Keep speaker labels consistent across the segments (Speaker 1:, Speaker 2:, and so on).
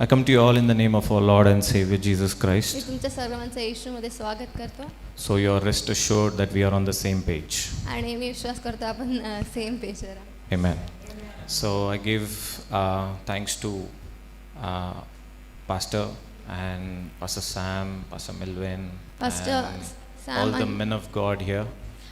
Speaker 1: I come to you all in the name of our Lord and Savior Jesus
Speaker 2: me
Speaker 1: Christ.
Speaker 2: तुमच्या सर्वांचं येशूमध्ये स्वागत करतो
Speaker 1: So you are rest assured that we are on the same page.
Speaker 2: आणि मी विश्वास करतो आपण same पेजवर आहोत.
Speaker 1: Amen. So I give thanks to Pastor and Pastor Sam, Pastor Melvin,
Speaker 2: Pastor
Speaker 1: and
Speaker 2: Sam
Speaker 1: all the
Speaker 2: and-
Speaker 1: men of God here.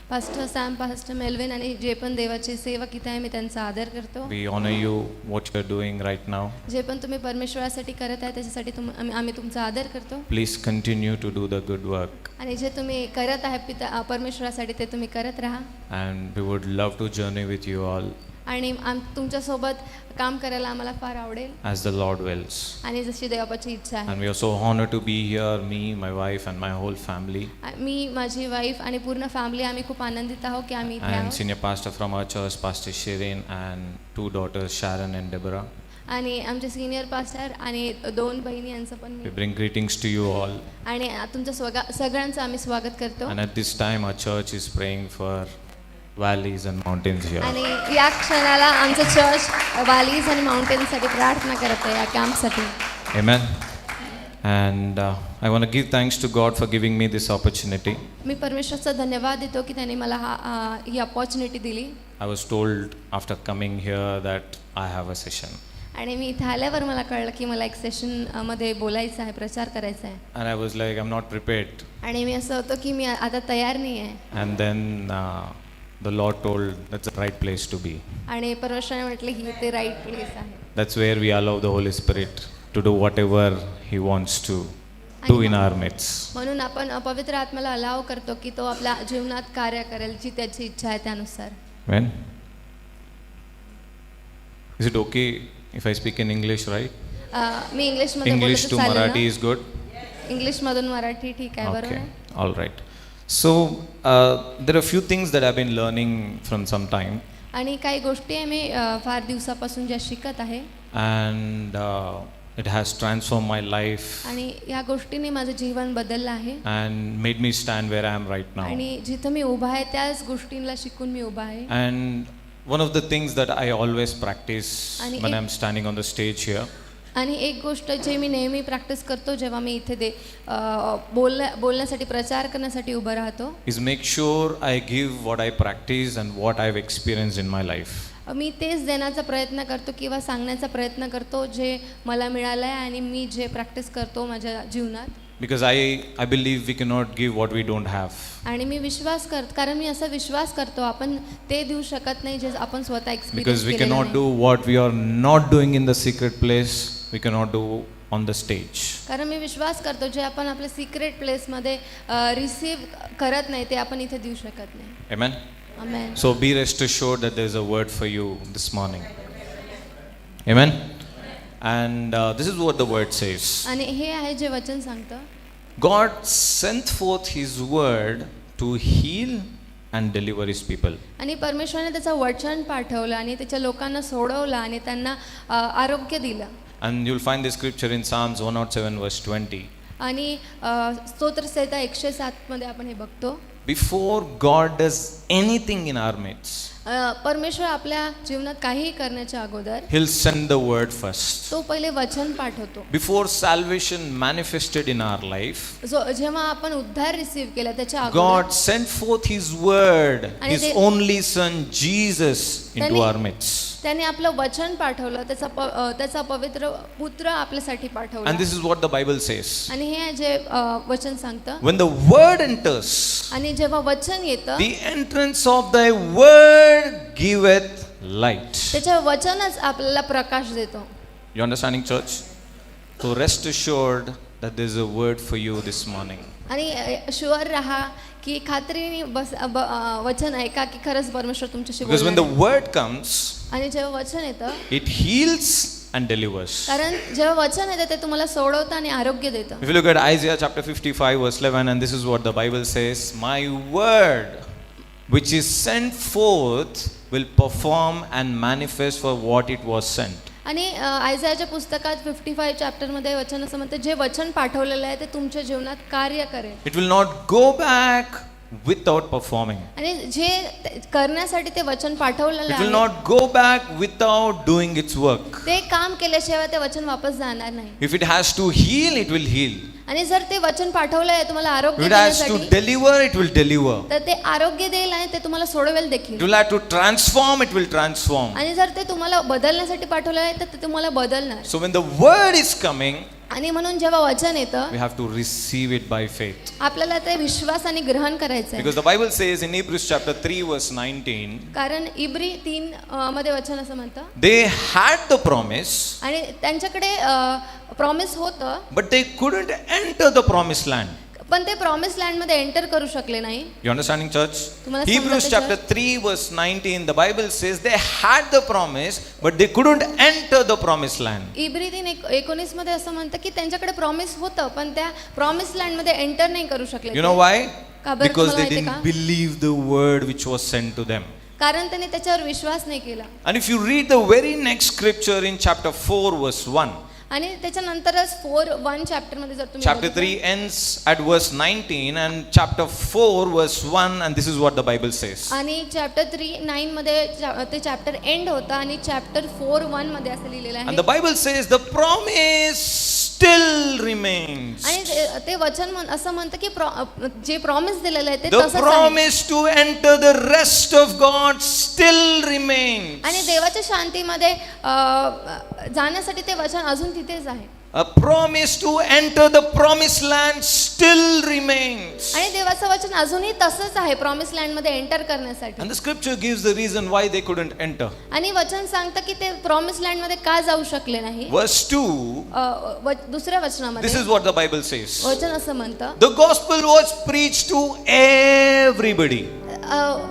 Speaker 2: Pastor Sam, pastor Melvin आणि जे पण देवाचे सेवक इथे आहे मी त्यांचा आदर करतो.
Speaker 1: We honor you, what you are doing right now.
Speaker 2: जे पण तुम्ही परमेश्वरासाठी करत आहे त्याच्यासाठी आम्ही तुमचा आदर करतो.
Speaker 1: Please continue to do the good work.
Speaker 2: आणि जे तुम्ही करत आहे पिता परमेश्वरासाठी ते तुम्ही करत राहा.
Speaker 1: And we would love to journey with you all
Speaker 2: आणि तुमच्यासोबत काम करायला आम्हाला फार आवडेल
Speaker 1: as the Lord wills.
Speaker 2: आणि जशी देवाची इच्छा आहे.
Speaker 1: And we are so honored to be here, me, my wife and my whole family.
Speaker 2: मी, माझी वाईफ आणि पूर्ण फॅमिली आम्ही खूप आनंदित आहोत की आम्ही इथे
Speaker 1: And
Speaker 2: आहोत.
Speaker 1: senior pastor from our church, Pastor Shirin, and 2 daughters, Sharon and Deborah.
Speaker 2: आणि आमचे सिनियर पास्टर आणि 2 बहिणी यांचं पण
Speaker 1: We
Speaker 2: me
Speaker 1: bring greetings to you all.
Speaker 2: आणि तुमचं सगळ्यांचं आम्ही स्वागत करतो.
Speaker 1: And at this time, our church is praying for valleys and mountains here.
Speaker 2: आणि या क्षणाला आमचं चर्च व्हॅलीज आणि माउंटेनसाठी प्रार्थना करत आहे या कॅम्पसाठी.
Speaker 1: Amen. And I want to give thanks to God for giving me this opportunity.
Speaker 2: मी परमेश्वरचा धन्यवाद देतो की त्यांनी मला ही अपॉर्च्युनिटी दिली.
Speaker 1: I was told after coming here that I have a session.
Speaker 2: आणि मी इथे आल्यावर मला कळलं की मला एक सेशन मध्ये बोलायचं आहे, प्रचार करायचा आहे.
Speaker 1: And I was like, I'm not prepared.
Speaker 2: आणि मी असं होतं की मी आता तयार नाही आहे.
Speaker 1: And then the Lord told that's the right place to be.
Speaker 2: आणि परमेश्वराने म्हटलं की ते राईट प्लेस आहे.
Speaker 1: That's where we allow the Holy Spirit to do whatever He wants to do in our midst.
Speaker 2: म्हणून आपण पवित्र आत्म्याला अलाव करतो की तो आपल्या जीवनात कार्य करेल जी त्याची इच्छा आहे त्यानुसार.
Speaker 1: Amen. Is it okay if I speak in English, right?
Speaker 2: मी इंग्लिशमध्ये
Speaker 1: English to
Speaker 2: बोलत
Speaker 1: Marathi is good?
Speaker 2: इंग्लिशमधून मराठी ठीक आहे बरोबर
Speaker 1: Okay,
Speaker 2: आहे?
Speaker 1: all right. So there are a few things that I've been learning from some time,
Speaker 2: आणि काही गोष्टी आहे मी फार दिवसापासून ज्या शिकत आहे
Speaker 1: and it has transformed my life
Speaker 2: आणि या गोष्टीने माझं जीवन बदललं आहे.
Speaker 1: and made me stand where I am right now.
Speaker 2: आणि जिथं मी उभा आहे त्याच गोष्टींना शिकून मी उभा आहे.
Speaker 1: And one of the things that I always practice
Speaker 2: आणि
Speaker 1: when
Speaker 2: एक-
Speaker 1: I'm standing on the stage here
Speaker 2: आणि एक गोष्ट जे मी नेहमी प्रॅक्टिस करतो जेव्हा मी इथे बोलण्यासाठी प्रचार करण्यासाठी उभं राहतो,
Speaker 1: is make sure I give what I practice and what I've experienced in my life.
Speaker 2: मी तेच देण्याचा प्रयत्न करतो किंवा सांगण्याचा प्रयत्न करतो जे मला मिळालं आहे आणि मी जे प्रॅक्टिस करतो माझ्या जीवनात.
Speaker 1: Because I believe we cannot give what we don't have.
Speaker 2: आणि मी कारण मी असा विश्वास करतो आपण ते देऊ शकत नाही जे आपण स्वतः
Speaker 1: Because we
Speaker 2: experience
Speaker 1: cannot do what we are not doing in the secret place, we cannot do on the stage.
Speaker 2: कारण मी विश्वास करतो जे आपण आपल्या सिक्रेट प्लेसमध्ये रिसीव्ह करत नाही ते आपण इथे देऊ शकत नाही.
Speaker 1: Amen.
Speaker 2: Amen.
Speaker 1: So be rest assured that there is a word for you this morning. Amen. And this is what the word says.
Speaker 2: आणि हे आहे जे वचन सांगतं,
Speaker 1: God sent forth His word to heal and deliver His people.
Speaker 2: आणि परमेश्वराने त्याचं वचन पाठवलं आणि त्याच्या लोकांना सोडवलं आणि त्यांना आरोग्य दिलं.
Speaker 1: And you'll find this scripture in Psalms 107 verse 20.
Speaker 2: आणि स्तोत्रसंहिता 107 मध्ये आपण हे बघतो.
Speaker 1: Before God does anything in our midst,
Speaker 2: परमेश्वर आपल्या जीवनात काहीही करण्याच्या अगोदर
Speaker 1: He'll send the word first.
Speaker 2: तो पहिले वचन पाठवतो.
Speaker 1: Before salvation manifested in our life,
Speaker 2: जेव्हा आपण उद्धार रिसीव्ह केला त्याच्या अगोदर
Speaker 1: God sent forth His word,
Speaker 2: आणि
Speaker 1: His
Speaker 2: ते-
Speaker 1: only Son Jesus into
Speaker 2: त्यांनी-
Speaker 1: our midst.
Speaker 2: त्याने आपलं वचन पाठवलं, त्याचा पवित्र पुत्र आपल्यासाठी
Speaker 1: And
Speaker 2: पाठवला.
Speaker 1: this is what the Bible says.
Speaker 2: आणि हे आहे जे वचन सांगतं.
Speaker 1: When the word enters,
Speaker 2: आणि जेव्हा वचन येतं
Speaker 1: the entrance of thy word giveth light.
Speaker 2: त्याच्या वचनच आपल्याला प्रकाश देतो.
Speaker 1: You understanding, church? So rest assured that there is a word for you this morning.
Speaker 2: आणि शुअर राहा की खात्रीने वचन ऐका की खरंच परमेश्वर तुमच्याशी
Speaker 1: Because when the
Speaker 2: बोलणार आहे.
Speaker 1: word comes,
Speaker 2: आणि जेव्हा वचन येतं,
Speaker 1: it heals and delivers.
Speaker 2: कारण जेव्हा वचन येतं ते तुम्हाला सोडवतं आणि आरोग्य देतं.
Speaker 1: If you look at Isaiah chapter 55 verse 11, and this is what the Bible says, my word which is sent forth will perform and manifest for what it was sent.
Speaker 2: आणि आयझायाच्या पुस्तकात 55 चॅप्टरमध्ये वचन असं म्हणतं जे वचन पाठवलेलं आहे ते तुमच्या जीवनात कार्य करेल.
Speaker 1: It will not go back without performing.
Speaker 2: आणि जे करण्यासाठी ते वचन पाठवलेलं
Speaker 1: It will
Speaker 2: आहे
Speaker 1: not go back without doing its work.
Speaker 2: ते काम केल्याशिवाय ते वचन वापस जाणार नाही.
Speaker 1: If it has to heal, it will heal.
Speaker 2: आणि जर ते वचन पाठवलं आहे तुम्हाला आरोग्य
Speaker 1: If it has to
Speaker 2: देण्यासाठी
Speaker 1: deliver, it will deliver.
Speaker 2: तर ते आरोग्य देईल आणि ते तुम्हाला सोडवेल
Speaker 1: It
Speaker 2: देखील.
Speaker 1: will have to transform, it will transform.
Speaker 2: आणि जर ते तुम्हाला बदलण्यासाठी पाठवलं आहे तर ते तुम्हाला बदलणार.
Speaker 1: So when the word is coming,
Speaker 2: आणि म्हणून जेव्हा वचन येतं
Speaker 1: we have to receive it by faith.
Speaker 2: आपल्याला ते विश्वासाने ग्रहण करायचं आहे.
Speaker 1: Because the Bible says in Hebrews chapter 3 verse 19,
Speaker 2: कारण इब्री 3 मध्ये वचन असं म्हणतं
Speaker 1: they had the promise,
Speaker 2: आणि त्यांच्याकडे प्रॉमिस होतं
Speaker 1: but they couldn't enter the promised land.
Speaker 2: पण ते प्रॉमिस लँड मध्ये एंटर करू शकले नाही.
Speaker 1: You understanding, church?
Speaker 2: तुम्हाला
Speaker 1: Hebrews
Speaker 2: समजतंय,
Speaker 1: chapter 3 verse 19, the Bible says they had the promise, but they couldn't enter the promised land.
Speaker 2: इब्री 3:19 मध्ये असं म्हणतं की त्यांच्याकडे प्रॉमिस होतं पण त्या प्रॉमिस लँड मध्ये एंटर नाही करू शकले.
Speaker 1: You know why?
Speaker 2: का बरं
Speaker 1: Because
Speaker 2: तुम्हाला
Speaker 1: they
Speaker 2: माहिती
Speaker 1: didn't
Speaker 2: का?
Speaker 1: believe the word which was sent to them.
Speaker 2: कारण त्यांनी त्याच्यावर विश्वास नाही केला.
Speaker 1: And if you read the very next scripture in chapter 4 verse 1,
Speaker 2: आणि त्याच्यानंतरच 4:1 चॅप्टर मध्ये जर तुम्ही
Speaker 1: chapter 3 ends at verse 19 and chapter 4 verse 1, and this is what the Bible says.
Speaker 2: आणि चॅप्टर 3:9 मध्ये ते चॅप्टर एंड होतं आणि चॅप्टर 4:1 मध्ये असं लिहिलेलं
Speaker 1: And
Speaker 2: आहे.
Speaker 1: the Bible says the promise still remains.
Speaker 2: आणि ते वचन असं म्हणतं की जे प्रॉमिस दिलेलं आहे ते
Speaker 1: The
Speaker 2: तसंच आहे.
Speaker 1: promise to enter the rest of God still remains.
Speaker 2: आणि देवाच्या शांतीमध्ये जाण्यासाठी ते वचन अजून तिथेच आहे.
Speaker 1: A promise to enter the promised land still remains.
Speaker 2: आणि देवाचं वचन अजूनही तसंच आहे प्रॉमिस लँड मध्ये एंटर करण्यासाठी.
Speaker 1: And the scripture gives the reason why they couldn't enter.
Speaker 2: आणि वचन सांगतं की ते प्रॉमिस लँड मध्ये का जाऊ शकले नाही.
Speaker 1: Verse 2,
Speaker 2: दुसऱ्या
Speaker 1: this
Speaker 2: वचनामध्ये
Speaker 1: is what the Bible says.
Speaker 2: वचन असं म्हणतं
Speaker 1: The gospel was preached to everybody.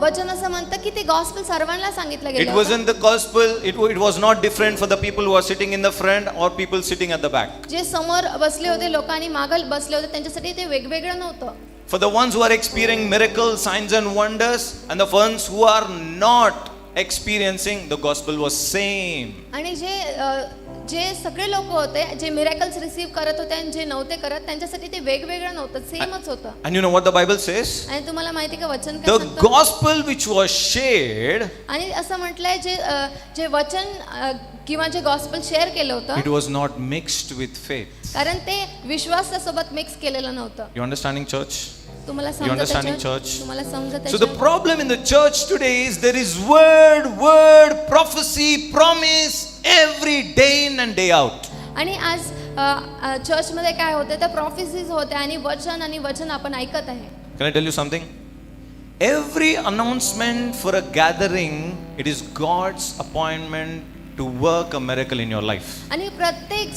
Speaker 2: वचन असं म्हणतं की ते गॉस्पेल सर्वांना सांगितलं
Speaker 1: It
Speaker 2: गेलं होतं.
Speaker 1: wasn't the gospel, it was not different for the people who are sitting in the front or people sitting at the back.
Speaker 2: जे समोर बसले होते लोक आणि मागं बसले होते त्यांच्यासाठी ते वेगवेगळं नव्हतं.
Speaker 1: For the ones who are experiencing miracles, signs and wonders, and the ones who are not experiencing, the gospel was same.
Speaker 2: आणि जे सगळे लोक होते जे मिरॅकल्स रिसीव्ह करत होते आणि जे नव्हते करत त्यांच्यासाठी ते वेगवेगळं नव्हतं, सेमच होतं.
Speaker 1: And you know what the Bible says?
Speaker 2: आणि तुम्हाला माहिती का वचन काय
Speaker 1: The
Speaker 2: सांगतं?
Speaker 1: gospel which was shared,
Speaker 2: आणि असं म्हटलंय जे वचन किंवा जे गॉस्पेल शेअर केलं
Speaker 1: it
Speaker 2: होतं
Speaker 1: was not mixed with faith.
Speaker 2: कारण ते विश्वासासोबत मिक्स केलेलं नव्हतं.
Speaker 1: You understanding, church?
Speaker 2: तुम्हाला
Speaker 1: You understanding,
Speaker 2: समजत
Speaker 1: church?
Speaker 2: तुम्हाला समजत
Speaker 1: So the problem in the church today is there is word, prophecy, promise every day in and day out.
Speaker 2: आणि आज चर्चमध्ये काय होतं त्या प्रॉफिसीज होत्या आणि वचन आपण ऐकत आहे.
Speaker 1: Can I tell you something? Every announcement for a gathering, it is God's appointment to work a miracle in your life.
Speaker 2: आणि प्रत्येक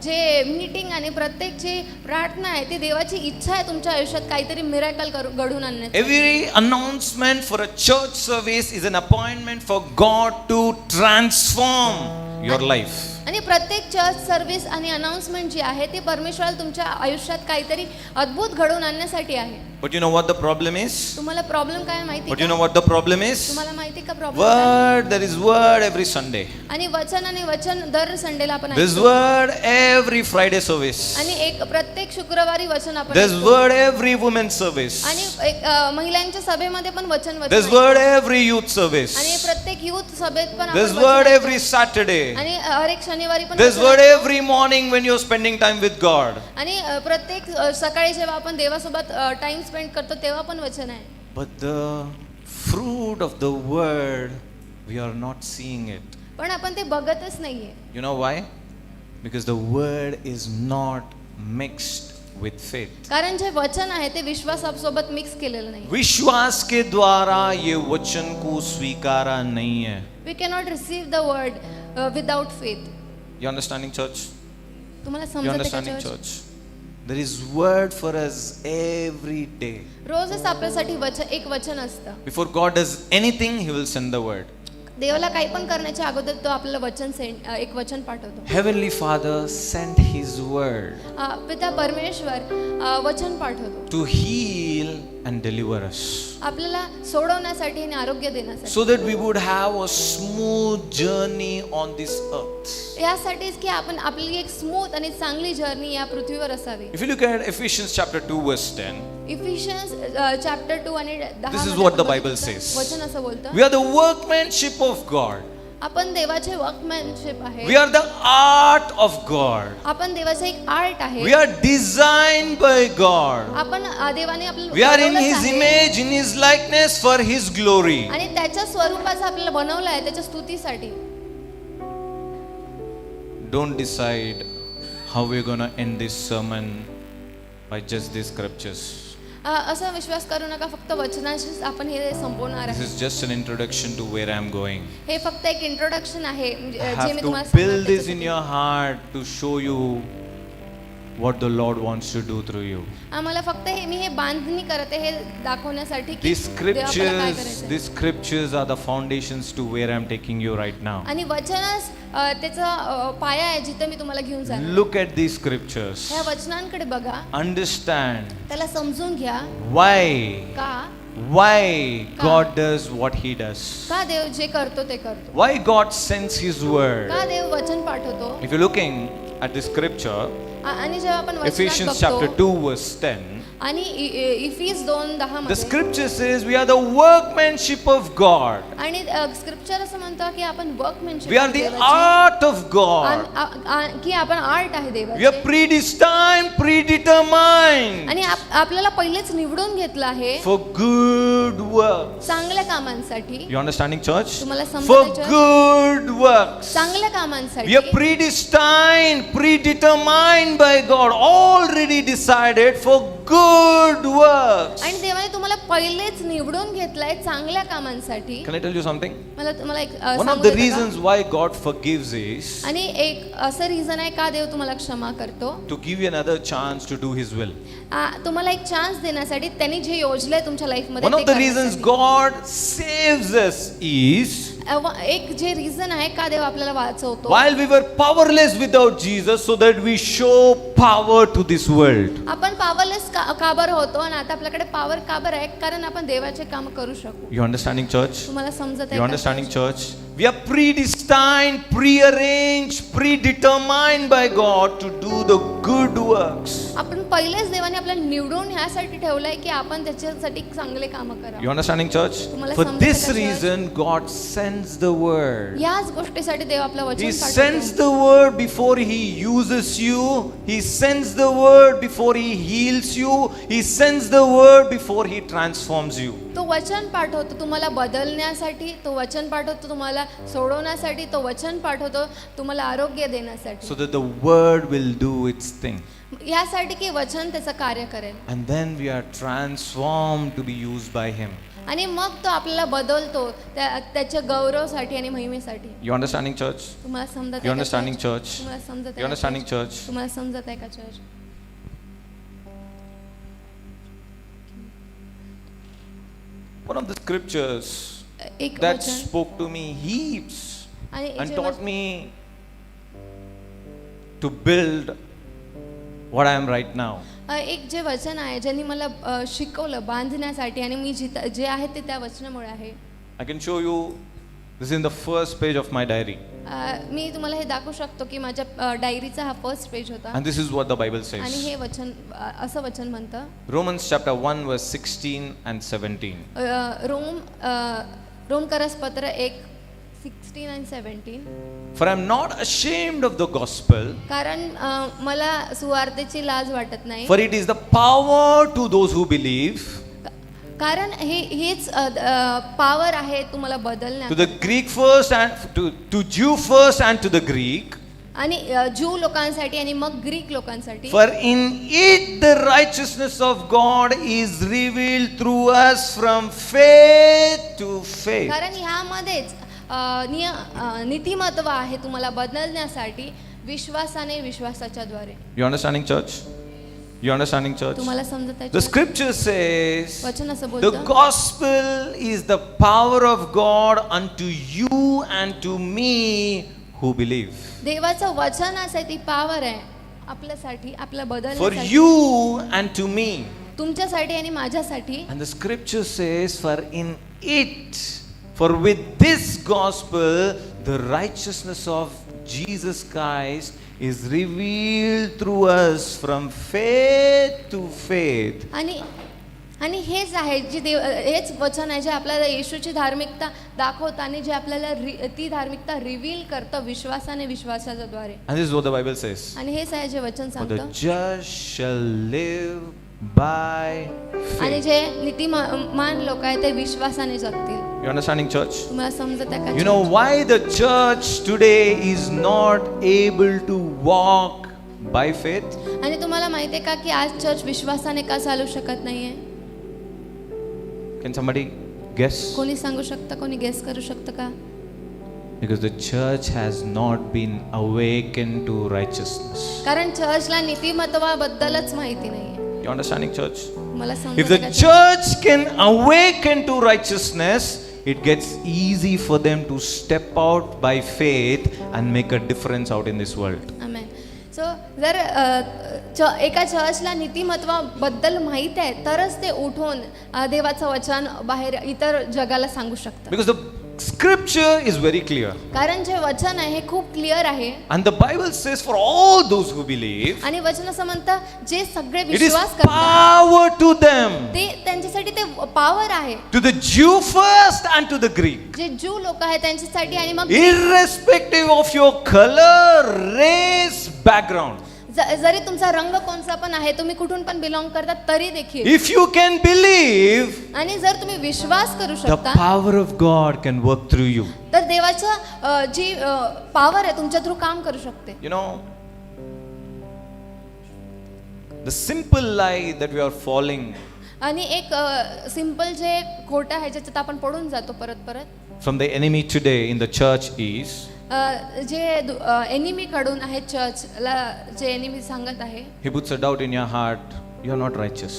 Speaker 2: जे मीटिंग आणि प्रत्येक जी प्रार्थना आहे ती देवाची इच्छा आहे तुमच्या आयुष्यात काहीतरी मिराकल घडून आणण्याची.
Speaker 1: Every announcement for a church service is an appointment for God to transform your life.
Speaker 2: आणि प्रत्येक चर्च सर्व्हिस आणि अनाउन्समेंट जी आहे ती परमेश्वराला तुमच्या आयुष्यात काहीतरी अद्भुत घडवून आणण्यासाठी आहे.
Speaker 1: But you know what the problem is?
Speaker 2: तुम्हाला प्रॉब्लेम काय माहिती
Speaker 1: But you know
Speaker 2: का?
Speaker 1: what the problem is?
Speaker 2: तुम्हाला माहिती का problem?
Speaker 1: Word, there is word every Sunday.
Speaker 2: आणि वचन दर संडेला आपण
Speaker 1: There's
Speaker 2: ऐकतो.
Speaker 1: word every Friday service.
Speaker 2: आणि प्रत्येक शुक्रवारी वचन आपण
Speaker 1: There's
Speaker 2: ऐकतो.
Speaker 1: word every women's service.
Speaker 2: आणि महिलांच्या सभेमध्ये पण वचन
Speaker 1: There's
Speaker 2: ऐकतो.
Speaker 1: word every youth service.
Speaker 2: आणि प्रत्येक युथ सभेत पण आपण
Speaker 1: There's
Speaker 2: वचन
Speaker 1: word
Speaker 2: ऐकतो.
Speaker 1: every Saturday.
Speaker 2: आणि हर एक शनिवारी पण
Speaker 1: There's
Speaker 2: वचन
Speaker 1: word
Speaker 2: ऐकतो.
Speaker 1: every morning when you're spending time with God.
Speaker 2: आणि प्रत्येक सकाळी जेव्हा आपण देवासोबत टाइम स्पेंड करतो तेव्हा पण वचन आहे.
Speaker 1: But the fruit of the word, we are not seeing it.
Speaker 2: पण आपण ते बघतच नाहीये.
Speaker 1: You know why? Because the word is not mixed with faith.
Speaker 2: कारण जे वचन आहे ते विश्वासासोबत मिक्स केलेलं नाही.
Speaker 1: विश्वास के द्वारा ये वचन को स्वीकारा नहीं है.
Speaker 2: We cannot receive the word without faith.
Speaker 1: You understanding, church?
Speaker 2: तुम्हाला
Speaker 1: You
Speaker 2: समजते का
Speaker 1: understanding,
Speaker 2: church?
Speaker 1: church? There is word for us every day.
Speaker 2: रोजच आपल्यासाठी एक वचन असतं.
Speaker 1: Before God does anything, He will send the word.
Speaker 2: देवाला काही पण करण्याच्या अगोदर तो आपल्याला एक वचन पाठवतो.
Speaker 1: Heavenly Father sent His word
Speaker 2: पिता परमेश्वर वचन पाठवतो
Speaker 1: to heal and deliver us,
Speaker 2: आपल्याला सोडवण्यासाठी आणि आरोग्य देण्यासाठी,
Speaker 1: so that we would have a smooth journey on this earth.
Speaker 2: यासाठीच की आपण आपली एक स्मूथ आणि चांगली जर्नी या पृथ्वीवर असावी.
Speaker 1: If you look at Ephesians chapter 2 verse 10,
Speaker 2: इफिशियन्स chapter 2 आणि 10
Speaker 1: This is
Speaker 2: मध्ये
Speaker 1: what
Speaker 2: आपण
Speaker 1: the Bible
Speaker 2: बघितलं,
Speaker 1: says.
Speaker 2: वचन असं बोलतं,
Speaker 1: we are the workmanship of God.
Speaker 2: आपण देवाचे वर्कमॅनशिप आहे.
Speaker 1: We are the art of God.
Speaker 2: आपण देवाचे एक आर्ट आहे.
Speaker 1: We are designed by God.
Speaker 2: आपण देवाने आपल्याला
Speaker 1: We are in
Speaker 2: बनवलंच
Speaker 1: His
Speaker 2: आहे.
Speaker 1: image, in His likeness for His glory.
Speaker 2: आणि त्याच्या स्वरूपाचं आपल्याला बनवलं आहे त्याच्या स्तुतीसाठी.
Speaker 1: Don't decide how we're going to end this sermon by just these scriptures.
Speaker 2: असा विश्वास करू नका फक्त वचनाशीच आपण हे संपवणार
Speaker 1: This
Speaker 2: आहे.
Speaker 1: is just an introduction to where I'm going.
Speaker 2: हे फक्त एक इंट्रोडक्शन आहे
Speaker 1: I
Speaker 2: J
Speaker 1: have
Speaker 2: me
Speaker 1: to
Speaker 2: तुम्हाला
Speaker 1: build
Speaker 2: सांगणार
Speaker 1: this in
Speaker 2: त्याच्यासाठी.
Speaker 1: your heart to show you what the Lord wants to do through you.
Speaker 2: आम्हाला फक्त हे मी हे बांधणी करते हे दाखवण्यासाठी की
Speaker 1: These
Speaker 2: देव आपल्याला काय
Speaker 1: scriptures,
Speaker 2: करायचंय.
Speaker 1: these scriptures are the foundations to where I'm taking you right now.
Speaker 2: आणि वचनच त्याचा पाया आहे जिथे मी तुम्हाला घेऊन जाणार.
Speaker 1: Look at these scriptures.
Speaker 2: ह्या वचनांकडे बघा,
Speaker 1: Understand
Speaker 2: त्याला समजून घ्या.
Speaker 1: why
Speaker 2: का
Speaker 1: God does what He does.
Speaker 2: का देव जे करतो ते करतो.
Speaker 1: Why God sends His word.
Speaker 2: का देव वचन पाठवतो.
Speaker 1: If you're looking at this scripture,
Speaker 2: आणि जेव्हा आपण वचनात
Speaker 1: Ephesians chapter
Speaker 2: बघतो
Speaker 1: 2 verse 10,
Speaker 2: आणि इफिस 2:10
Speaker 1: the
Speaker 2: मध्ये
Speaker 1: scripture says we are the workmanship of God.
Speaker 2: आणि स्क्रिप्चर असं म्हणतो की आपण वर्कमॅनशिप
Speaker 1: We are the art of God.
Speaker 2: की आपण आर्ट आहे
Speaker 1: We
Speaker 2: देवाचे.
Speaker 1: are predestined, predetermined
Speaker 2: आणि आपल्याला पहिलेच निवडून घेतलं आहे
Speaker 1: for good works.
Speaker 2: चांगल्या कामांसाठी.
Speaker 1: You understanding, church?
Speaker 2: तुम्हाला
Speaker 1: For
Speaker 2: समजतंय, church?
Speaker 1: good works.
Speaker 2: चांगल्या
Speaker 1: We
Speaker 2: कामांसाठी.
Speaker 1: are predestined, predetermined by God, already decided for good works.
Speaker 2: आणि देवाने तुम्हाला पहिलेच निवडून घेतलंय चांगल्या कामांसाठी.
Speaker 1: Can I tell you something?
Speaker 2: मला तुम्हाला एक
Speaker 1: One
Speaker 2: सांगू
Speaker 1: of the
Speaker 2: देता का?
Speaker 1: reasons why God forgives is
Speaker 2: आणि एक असं रिझन आहे का देव तुम्हाला क्षमा करतो.
Speaker 1: to give you another chance to do His will.
Speaker 2: तुम्हाला एक चान्स देण्यासाठी त्यांनी जे योजलंय तुमच्या लाईफ मध्ये
Speaker 1: One
Speaker 2: ते
Speaker 1: of the reasons
Speaker 2: करण्यासाठी.
Speaker 1: God saves us is
Speaker 2: एक जे रिझन आहे का देव आपल्याला वाचवतो.
Speaker 1: while we were powerless without Jesus, so that we show power to this world.
Speaker 2: आपण पॉवरलेस का बरं होतो आणि आता आपल्याकडे पॉवर का बरं आहे कारण आपण देवाचे काम करू शकू.
Speaker 1: You understanding, church?
Speaker 2: तुम्हाला समजत आहे
Speaker 1: You
Speaker 2: का?
Speaker 1: understanding, church? We are predestined, prearranged, predetermined by God to do the good works.
Speaker 2: आपण पहिलेच देवाने आपल्याला निवडून ह्यासाठी ठेवलंय की आपण त्याच्यासाठी चांगले काम
Speaker 1: You
Speaker 2: करा.
Speaker 1: understanding, church?
Speaker 2: तुम्हाला
Speaker 1: For
Speaker 2: समजतंय
Speaker 1: this
Speaker 2: का, church?
Speaker 1: reason, God sends the word.
Speaker 2: याच गोष्टीसाठी देव आपलं वचन
Speaker 1: He
Speaker 2: पाठवतो.
Speaker 1: sends the word before He uses you. He sends the word before He heals you. He sends the word before He transforms you.
Speaker 2: तो वचन पाठवतो तुम्हाला बदलण्यासाठी, तो वचन पाठवतो तुम्हाला सोडवण्यासाठी, तो वचन पाठवतो तुम्हाला आरोग्य देण्यासाठी.
Speaker 1: So that the word will do its thing.
Speaker 2: यासाठी की वचन त्याचं कार्य करेल.
Speaker 1: And then we are transformed to be used by Him.
Speaker 2: आणि मग तो आपल्याला बदलतो त्याच्या गौरवसाठी आणि महिमेसाठी.
Speaker 1: You understanding, church?
Speaker 2: तुम्हाला समजत आहे
Speaker 1: You
Speaker 2: का,
Speaker 1: understanding,
Speaker 2: church?
Speaker 1: church?
Speaker 2: तुम्हाला समजत आहे
Speaker 1: You
Speaker 2: का,
Speaker 1: understanding,
Speaker 2: church?
Speaker 1: church?
Speaker 2: तुम्हाला समजत आहे का church?
Speaker 1: One of the scriptures
Speaker 2: एक
Speaker 1: that
Speaker 2: वचन
Speaker 1: spoke to me heaps
Speaker 2: आणि
Speaker 1: and
Speaker 2: J
Speaker 1: taught me to build what I am right now.
Speaker 2: एक जे वचन आहे ज्यांनी मला शिकवलं बांधण्यासाठी आणि मी जे आहे ते त्या वचनामुळे आहे.
Speaker 1: I can show you, this is in the first page of my diary.
Speaker 2: मी तुम्हाला हे दाखवू शकतो की माझ्या डायरीचा हा फर्स्ट पेज होता.
Speaker 1: And this is what the Bible
Speaker 2: आणि
Speaker 1: says.
Speaker 2: हे वचन असं वचन म्हणतं
Speaker 1: Romans chapter 1 verse 16 and 17.
Speaker 2: रोमकरस पत्र 1:16 आणि 17.
Speaker 1: For I am not ashamed of the gospel,
Speaker 2: कारण मला सुवार्तेची लाज वाटत नाही.
Speaker 1: for it is the power to those who believe,
Speaker 2: कारण हेच पॉवर आहे तुम्हाला
Speaker 1: to
Speaker 2: बदलण्यात.
Speaker 1: the Greek first and to Jew first and to the Greek.
Speaker 2: आणि ज्यू लोकांसाठी आणि मग ग्रीक लोकांसाठी.
Speaker 1: For in it the righteousness of God is revealed through us from faith to faith.
Speaker 2: कारण ह्यामध्येच नीतिमत्व आहे तुम्हाला बदलण्यासाठी विश्वासाने विश्वासाच्या द्वारे.
Speaker 1: You understanding, church? You understanding, church?
Speaker 2: तुम्हाला समजत आहे?
Speaker 1: The scripture says
Speaker 2: वचन असं
Speaker 1: the
Speaker 2: बोलतं
Speaker 1: gospel is the power of God unto you and to me who believe.
Speaker 2: देवाचं वचन असं ती पॉवर आहे आपल्यासाठी, आपल्या
Speaker 1: For
Speaker 2: बदलण्यासाठी,
Speaker 1: you and to me.
Speaker 2: तुमच्यासाठी आणि माझ्यासाठी.
Speaker 1: And the scripture says, for in it, for with this gospel, the righteousness of Jesus Christ is revealed through us from faith to faith.
Speaker 2: आणि हेच आहे जे हेच वचन आहे जे आपल्याला येशूची धार्मिकता दाखवतं आणि जे आपल्याला ती धार्मिकता रिव्हील करतं विश्वासाने विश्वासाच्या द्वारे.
Speaker 1: And this is what the Bible says.
Speaker 2: आणि हेच आहे जे वचन
Speaker 1: For the
Speaker 2: सांगतं.
Speaker 1: just shall live by
Speaker 2: आणि
Speaker 1: faith.
Speaker 2: जे नीतिमान लोक आहेत ते विश्वासाने जगतील.
Speaker 1: You understanding, church?
Speaker 2: तुम्हाला समजत आहे का?
Speaker 1: You know why the church today is not able to walk by faith?
Speaker 2: आणि तुम्हाला माहिती आहे का की आज चर्च विश्वासाने का चालू शकत नाहीये?
Speaker 1: Can somebody guess?
Speaker 2: कोणी सांगू शकतं? कोणी गेस करू शकतं का?
Speaker 1: Because the church has not been awakened to righteousness.
Speaker 2: कारण चर्चला नीतिमत्वाबद्दलच माहिती नाहीये.
Speaker 1: You understanding, church?
Speaker 2: मला
Speaker 1: If
Speaker 2: समजत
Speaker 1: the
Speaker 2: आहे का?
Speaker 1: church can awaken to righteousness, it gets easy for them to step out by faith and make a difference out in this world.
Speaker 2: आमेन. सो जर एका चर्चला नीतिमत्वाबद्दल माहीत आहे तरच ते उठून देवाचं वचन बाहेर इतर जगाला सांगू शकतात.
Speaker 1: Because the scripture is very clear.
Speaker 2: कारण जे वचन आहे हे खूप क्लिअर आहे.
Speaker 1: And the Bible says for all those who believe,
Speaker 2: आणि वचन असं म्हणतं जे सगळे
Speaker 1: it is
Speaker 2: विश्वास करतात
Speaker 1: power to them.
Speaker 2: ते त्यांच्यासाठी ते पॉवर आहे.
Speaker 1: To the Jew first and to the Greek.
Speaker 2: जे ज्यू लोक आहेत त्यांच्यासाठी आणि मग
Speaker 1: Irrespective of your color, race, background.
Speaker 2: जरी तुमचा रंग कोणता पण आहे तुम्ही कुठून पण बिलॉंग करतात तरी देखील
Speaker 1: If you can believe,
Speaker 2: आणि जर तुम्ही विश्वास करू
Speaker 1: the
Speaker 2: शकता
Speaker 1: power of God can work through you.
Speaker 2: तर देवाचं जी पॉवर आहे तुमच्या थ्रू काम करू शकते.
Speaker 1: You know, the simple lie that we are falling
Speaker 2: आणि एक सिंपल जे खोटं आहे ज्याच्यात आपण पडून जातो परत परत
Speaker 1: from the enemy today in the church is,
Speaker 2: J enemy कडून आहे चर्चला जे एनिमी सांगत आहे
Speaker 1: he puts a doubt in your heart, you're not righteous.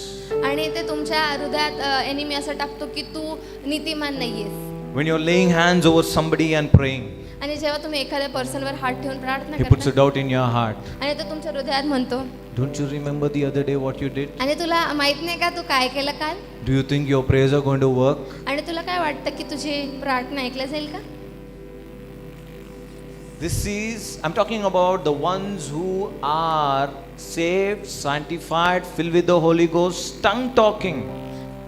Speaker 2: आणि ते तुमच्या हृदयात एनिमी असं टाकतो की तू नीतिमान नाहीयेस.
Speaker 1: When you're laying hands over somebody and praying,
Speaker 2: आणि जेव्हा तुम्ही एखाद्या पर्सनवर हात ठेवून प्रार्थना
Speaker 1: he puts a
Speaker 2: करता
Speaker 1: doubt in your heart.
Speaker 2: आणि तो तुमच्या हृदयात म्हणतो
Speaker 1: Don't you remember the other day what you did?
Speaker 2: आणि तुला माहित नाही का तू काय केलं काल?
Speaker 1: Do you think your prayers are going to work?
Speaker 2: आणि तुला काय वाटतं की तुझी प्रार्थना ऐकल्या जाईल का?
Speaker 1: This is, I'm talking about the ones who are saved, sanctified, filled with the Holy Ghost, tongue talking.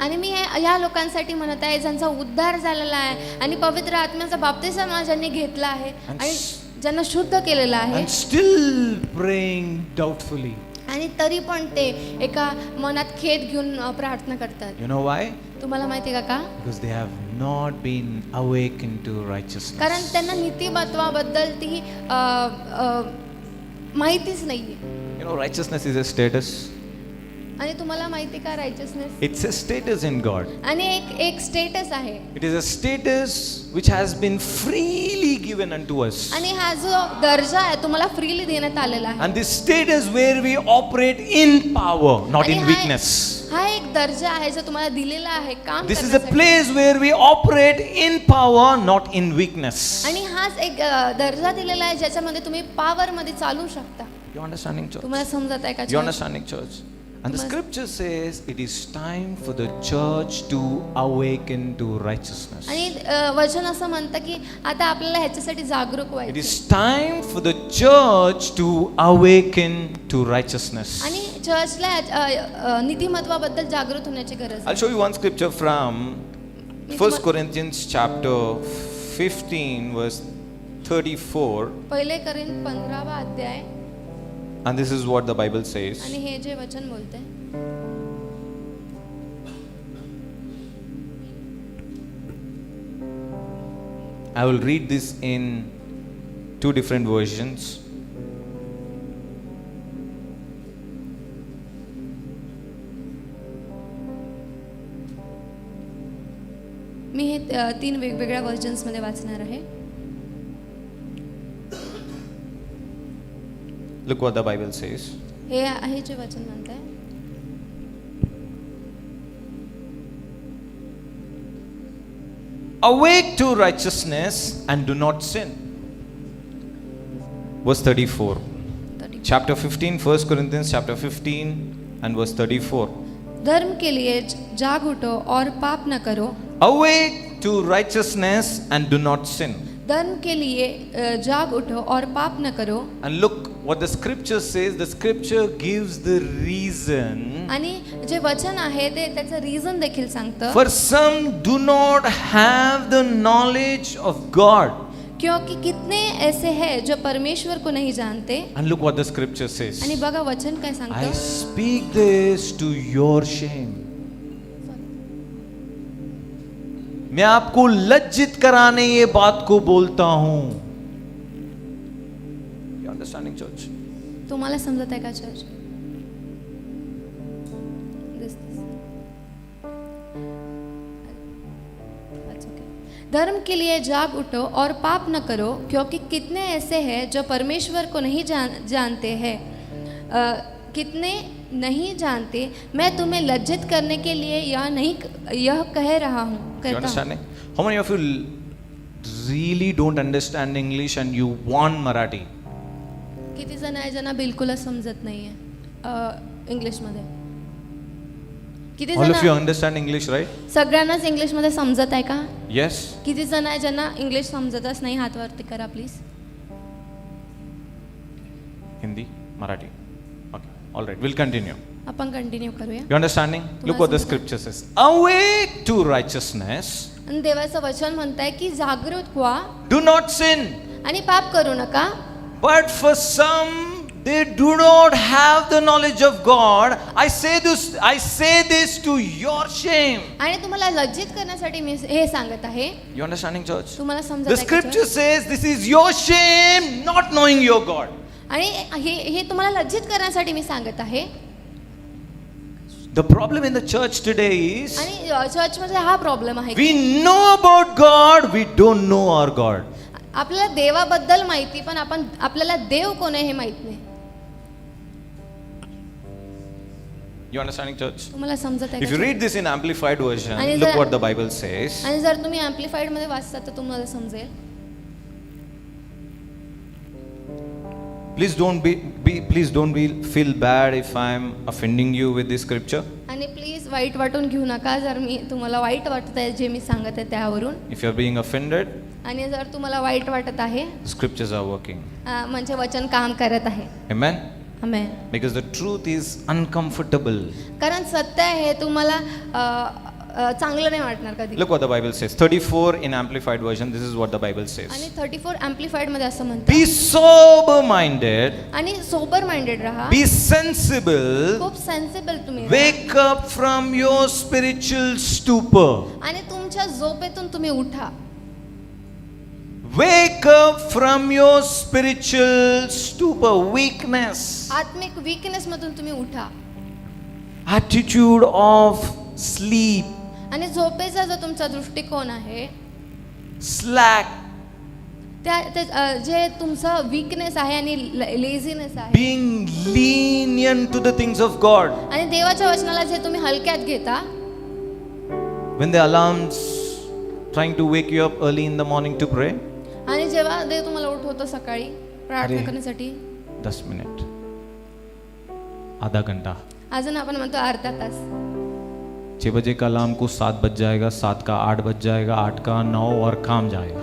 Speaker 2: आणि मी या लोकांसाठी म्हणत आहे ज्यांचा उद्धार झालेला आहे आणि पवित्र आत्म्याचा बाप्तिस्मा ज्यांनी घेतला आहे आणि ज्यांना शुद्ध केलेलं आहे
Speaker 1: And still praying doubtfully.
Speaker 2: आणि तरी पण ते एका मनात खेद घेऊन प्रार्थना करतात.
Speaker 1: You know why?
Speaker 2: तुम्हाला माहिती का का?
Speaker 1: Because they have not been awakened to righteousness.
Speaker 2: कारण त्यांना नीतिमत्वाबद्दल ती माहितीच नाहीये.
Speaker 1: You know, righteousness is a status.
Speaker 2: आणि तुम्हाला माहिती का रायचसनेस?
Speaker 1: It's a status in God.
Speaker 2: आणि एक स्टेटस आहे.
Speaker 1: It is a status which has been freely given unto us.
Speaker 2: आणि हा जो दर्जा आहे तुम्हाला फ्रीली देण्यात आलेला आहे.
Speaker 1: And this status where we operate in power, not in weakness.
Speaker 2: हा एक दर्जा आहे जो तुम्हाला दिलेला आहे काम
Speaker 1: This is a
Speaker 2: करण्यासाठी.
Speaker 1: place where we operate in power, not in weakness.
Speaker 2: आणि हाच एक दर्जा दिलेला आहे ज्याच्यामध्ये तुम्ही पॉवर मध्ये चालू शकता.
Speaker 1: You understanding, church?
Speaker 2: तुम्हाला समजत आहे का?
Speaker 1: You understanding, church? And the scripture says it is time for the church to awaken to righteousness.
Speaker 2: आणि वचन असं म्हणतं की आता आपल्याला ह्याच्यासाठी जागरूक
Speaker 1: It
Speaker 2: व्हायचं.
Speaker 1: is time for the church to awaken to righteousness.
Speaker 2: आणि चर्चला नीतिमत्वाबद्दल जागृत होण्याची गरज
Speaker 1: I'll
Speaker 2: आहे.
Speaker 1: show you one scripture from 1 Corinthians chapter 15 verse 34.
Speaker 2: पहिले करीन 15वा अध्याय
Speaker 1: And this is what the Bible says.
Speaker 2: आणि हे जे वचन बोलते
Speaker 1: I will read this in two different versions.
Speaker 2: मी हे 3 वेगवेगळ्या व्हर्जन्स मध्ये वाचणार आहे.
Speaker 1: Look what the Bible says.
Speaker 2: हे आहे जे वचन म्हणत आहे.
Speaker 1: Awake to righteousness and do not sin. Verse 34. Chapter 15, 1 Corinthians chapter 15 and verse 34.
Speaker 2: धर्म के लिए जाग उठो और पाप न करो.
Speaker 1: Awake to righteousness and do not sin.
Speaker 2: धर्म के लिए जाग उठो और पाप न करो.
Speaker 1: And look what the scripture says. The scripture gives the reason.
Speaker 2: आणि जे वचन आहे ते त्याचं रिझन देखील सांगतं.
Speaker 1: For some do not have the knowledge of God.
Speaker 2: क्योंकि कितने ऐसे हैं जो परमेश्वर को नहीं जानते.
Speaker 1: And look what the scripture says.
Speaker 2: आणि बघा वचन काय
Speaker 1: I
Speaker 2: सांगतं.
Speaker 1: speak this to your shame. मैं आपको लज्जित कराने ये बात को बोलता हूं. You understanding, church?
Speaker 2: तुम्हाला समजत आहे का चर्च? धर्म के लिए जाग उठो और पाप न करो, क्योंकि कितने ऐसे हैं जो परमेश्वर को नहीं जानते हैं. कितने नहीं जानते. मैं तुम्हें लज्जित करने के लिए यह कह रहा हूँ.
Speaker 1: You understanding? How many of you really don't understand English and you want Marathi?
Speaker 2: किती जण आहे ज्यांना बिलकुलच समजत नाहीये इंग्लिशमध्ये? किती
Speaker 1: All of you
Speaker 2: जण?
Speaker 1: understand English, right?
Speaker 2: सगळ्यांनाच इंग्लिशमध्ये समजत आहे का?
Speaker 1: Yes.
Speaker 2: किती जण आहे ज्यांना इंग्लिश समजतच नाही? हात वरती करा please.
Speaker 1: Hindi, Marathi. Okay. All right. We'll continue.
Speaker 2: आपण कंटिन्यू करूया.
Speaker 1: You understanding? Look what the scripture says. Awake to righteousness.
Speaker 2: आणि देवाचं वचन म्हणताय की जागृत व्हा
Speaker 1: Do not sin.
Speaker 2: आणि पाप करू नका.
Speaker 1: But for some, they do not have the knowledge of God. I say this to your shame.
Speaker 2: आणि तुम्हाला लज्जित करण्यासाठी मी हे सांगत आहे.
Speaker 1: You understanding, church?
Speaker 2: तुम्हाला समजत
Speaker 1: The
Speaker 2: आहे का,
Speaker 1: scripture
Speaker 2: church?
Speaker 1: says this is your shame not knowing your God.
Speaker 2: आणि हे तुम्हाला लज्जित करण्यासाठी मी सांगत आहे.
Speaker 1: The problem in the church today is
Speaker 2: आणि चर्चमध्ये हा प्रॉब्लेम आहे.
Speaker 1: we know about God, we don't know our God.
Speaker 2: आपल्याला देवाबद्दल माहिती, पण आपल्याला देव कोण आहे हे माहित नाही.
Speaker 1: You understanding, church?
Speaker 2: तुम्हाला समजत आहे
Speaker 1: If you
Speaker 2: का?
Speaker 1: read this in amplified version,
Speaker 2: आणि
Speaker 1: look
Speaker 2: जर-
Speaker 1: what the Bible says.
Speaker 2: आणि जर तुम्ही एम्प्लिफाईड मध्ये वाचता तर तुम्हाला समजेल.
Speaker 1: Please don't feel bad if I am offending you with this scripture.
Speaker 2: आणि प्लीज वाईट वाटून घेऊ नका जर मी तुम्हाला वाईट वाटत आहे जे मी सांगत आहे त्यावरून.
Speaker 1: If you are being offended,
Speaker 2: आणि जर तुम्हाला वाईट वाटत आहे
Speaker 1: the scriptures are working.
Speaker 2: म्हणजे वचन काम करत आहे.
Speaker 1: Amen?
Speaker 2: Amen.
Speaker 1: Because the truth is uncomfortable.
Speaker 2: कारण सत्य आहे तुम्हाला चांगलं नाही वाटणार कधी.
Speaker 1: Look what the Bible says. 34 in amplified version, this is what the Bible says.
Speaker 2: आणि 34 एम्प्लिफाईड मध्ये असं म्हणतात.
Speaker 1: Be sober minded,
Speaker 2: आणि सोबर माइंडेड राहा.
Speaker 1: be sensible,
Speaker 2: खूप सेन्सिबल तुम्ही राहा.
Speaker 1: wake up from your spiritual stupor.
Speaker 2: आणि तुमच्या झोपेतून तुम्ही उठा.
Speaker 1: Wake up from your spiritual stupor, weakness,
Speaker 2: आत्मिक वीकनेस मधून तुम्ही उठा.
Speaker 1: attitude of sleep,
Speaker 2: आणि झोपेचा जो तुमचा दृष्टिकोन आहे
Speaker 1: slack,
Speaker 2: जे तुमचं वीकनेस आहे आणि लेझीनेस आहे
Speaker 1: being lenient to the things of God.
Speaker 2: आणि देवाच्या वचनाला जे तुम्ही हलक्यात घेता.
Speaker 1: When the alarms trying to wake you up early in the morning to pray,
Speaker 2: आणि जेव्हा देव तुम्हाला उठवतो सकाळी प्रार्थना
Speaker 1: अरे.
Speaker 2: करण्यासाठी
Speaker 1: 10 minutes, आधा घंटा.
Speaker 2: अजून आपण म्हणतो अर्धा तास.
Speaker 1: 6 बजे का अलार्म को 7 बज जाएगा, 7 का 8 बज जाएगा, 8 का 9 और काम जाएगा.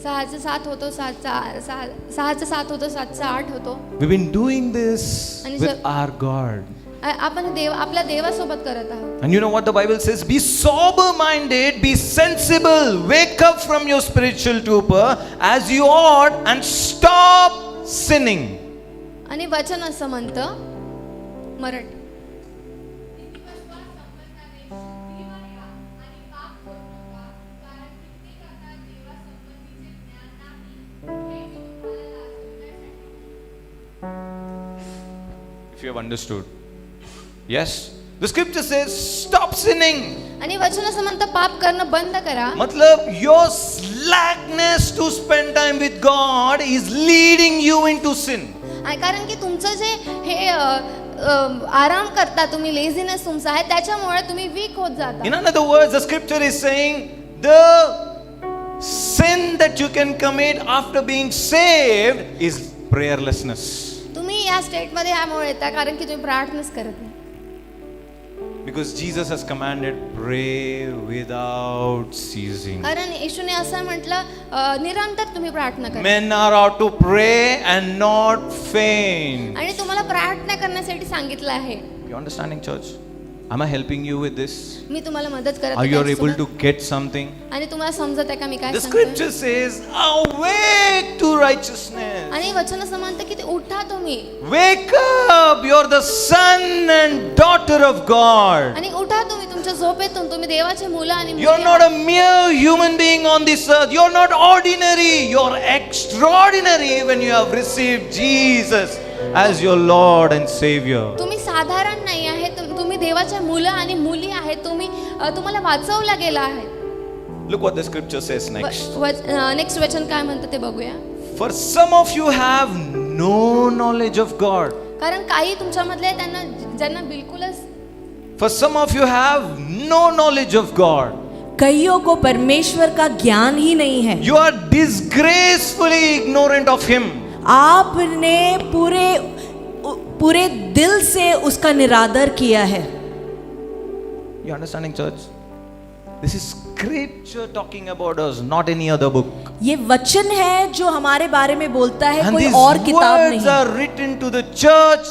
Speaker 2: 6चा 7 होतो, 6चा 7 होतो, 7चा 8 होतो.
Speaker 1: We've been doing this
Speaker 2: आणि
Speaker 1: with
Speaker 2: जर-
Speaker 1: our God.
Speaker 2: आपण आपल्या देवासोबत करत आहोत.
Speaker 1: And you know what the Bible says? Be sober minded, be sensible, wake up from your spiritual torpor as you ought and stop sinning.
Speaker 2: आणि वचन असं म्हणतं Marathi.
Speaker 1: If you have understood. Yes? The scripture says stop sinning.
Speaker 2: आणि वचन असं म्हणतं पाप करणं बंद करा.
Speaker 1: मतलब your slackness to spend time with God is leading you into sin.
Speaker 2: आणि कारण की तुमचं जे हे आराम करता तुम्ही, लेझीनेस तुमचा आहे, त्याच्यामुळे तुम्ही वीक होत जाता.
Speaker 1: In other words, the scripture is saying the sin that you can commit after being saved is prayerlessness.
Speaker 2: तुम्ही या स्टेटमध्ये यामुळे येता कारण की तुम्ही प्रार्थनाच करत नाही.
Speaker 1: Because Jesus has commanded, pray without ceasing.
Speaker 2: कारण येशूने असं म्हटलं निरंतर तुम्ही प्रार्थना करा
Speaker 1: Men are out to pray and not faint.
Speaker 2: आणि तुम्हाला प्रार्थना करण्यासाठी सांगितलं आहे.
Speaker 1: You understanding, church? Am I helping you with this?
Speaker 2: मी तुम्हाला मदत करत
Speaker 1: Are
Speaker 2: आहे
Speaker 1: you
Speaker 2: का
Speaker 1: able
Speaker 2: यासोबत?
Speaker 1: to get something?
Speaker 2: आणि तुम्हाला समजत आहे का मी काय
Speaker 1: The
Speaker 2: सांगतोय?
Speaker 1: scripture says, awake to righteousness.
Speaker 2: आणि वचन असं म्हणतं की ते उठा तुम्ही
Speaker 1: Wake up, you're the son and daughter of God.
Speaker 2: आणि उठा तुम्ही तुमच्या झोपेतून तुम्ही देवाचे मुलं आणि मुली
Speaker 1: You're not
Speaker 2: आहात.
Speaker 1: a mere human being on this earth. You're not ordinary. You're extraordinary when you have received Jesus as your Lord and Savior.
Speaker 2: तुम्ही साधारण नाही आहे तुम्ही देवाच्या मुलं आणि मुली आहेत तुम्ही तुम्हाला वाचवला गेला आहे.
Speaker 1: Look what the scripture says next.
Speaker 2: Next वचन काय म्हणतं ते बघूया.
Speaker 1: For some of you have no knowledge of God.
Speaker 2: कारण काही तुमच्यामधले त्यांना ज्यांना बिलकुलच
Speaker 1: For some of you have no knowledge of God.
Speaker 3: कईयों को परमेश्वर का ज्ञान ही नहीं है.
Speaker 1: You are disgracefully ignorant of Him.
Speaker 3: आपने पूरे दिल से उसका निरादर किया है.
Speaker 1: You understanding, church? This is scripture talking about us, not any other book.
Speaker 3: ये वचन है जो हमारे बारे में बोलता है,
Speaker 1: And
Speaker 3: कोई
Speaker 1: these
Speaker 3: और किताब
Speaker 1: words
Speaker 3: नहीं.
Speaker 1: are written to the church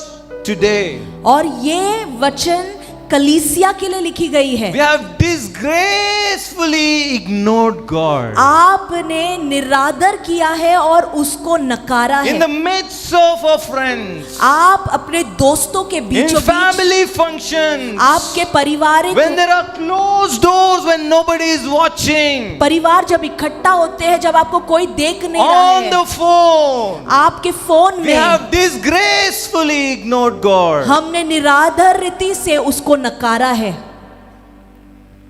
Speaker 1: today.
Speaker 3: और ये वचन कलीसिया के लिए लिखी गई है.
Speaker 1: We have disgracefully ignored God.
Speaker 3: आपने निरादर किया है और उसको नकारा
Speaker 1: In
Speaker 3: है.
Speaker 1: the midst of our friends,
Speaker 3: आप अपने दोस्तों के
Speaker 1: in
Speaker 3: बीचों बीच,
Speaker 1: family functions,
Speaker 3: आपके पारिवारिक
Speaker 1: when there are closed doors, when nobody is watching,
Speaker 3: परिवार जब इकट्ठा होते हैं, जब आपको कोई देख नहीं रहा
Speaker 1: on
Speaker 3: है,
Speaker 1: the phone,
Speaker 3: आपके फोन
Speaker 1: we
Speaker 3: में
Speaker 1: have disgracefully ignored God.
Speaker 3: हमने निरादर रीति से उसको नकारा है.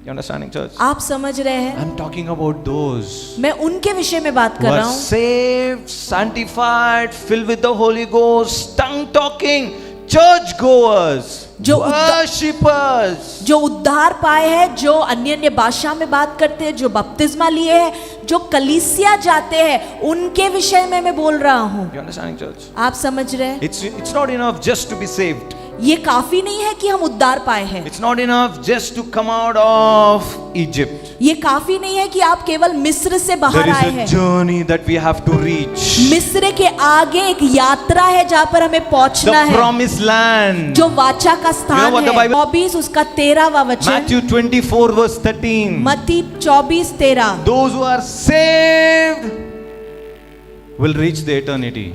Speaker 1: You understanding, church?
Speaker 3: आप समझ रहे हैं?
Speaker 1: I'm talking about those
Speaker 3: मैं उनके विषय में बात
Speaker 1: who
Speaker 3: कर
Speaker 1: are
Speaker 3: रहा हूँ
Speaker 1: saved, sanctified, filled with the Holy Ghost, tongue talking, church goers,
Speaker 3: जो
Speaker 1: worshippers.
Speaker 3: जो उद्धार पाए हैं, जो अन्य अन्य भाषा में बात करते हैं, जो बपतिस्मा लिए हैं, जो कलीसिया जाते हैं, उनके विषय में मैं बोल रहा हूँ.
Speaker 1: You understanding, church?
Speaker 3: आप समझ रहे हैं?
Speaker 1: It's not enough just to be saved.
Speaker 3: ये काफी नहीं है कि हम उद्धार पाए हैं.
Speaker 1: It's not enough just to come out of Egypt.
Speaker 3: ये काफी नहीं है कि आप केवल मिस्र से
Speaker 1: There
Speaker 3: बाहर
Speaker 1: is
Speaker 3: आए
Speaker 1: a
Speaker 3: हैं.
Speaker 1: journey that we have to reach.
Speaker 3: मिस्र के आगे एक यात्रा है जहाँ पर हमें पहुंचना
Speaker 1: The
Speaker 3: है,
Speaker 1: promised land.
Speaker 3: जो वाचा का
Speaker 1: You know
Speaker 3: स्थान
Speaker 1: what the
Speaker 3: है.
Speaker 1: Bible-
Speaker 3: 24 उसका 13वां वचन.
Speaker 1: Matthew 24 verse 13.
Speaker 3: मत्ती 24:13.
Speaker 1: Those who are saved will reach the eternity.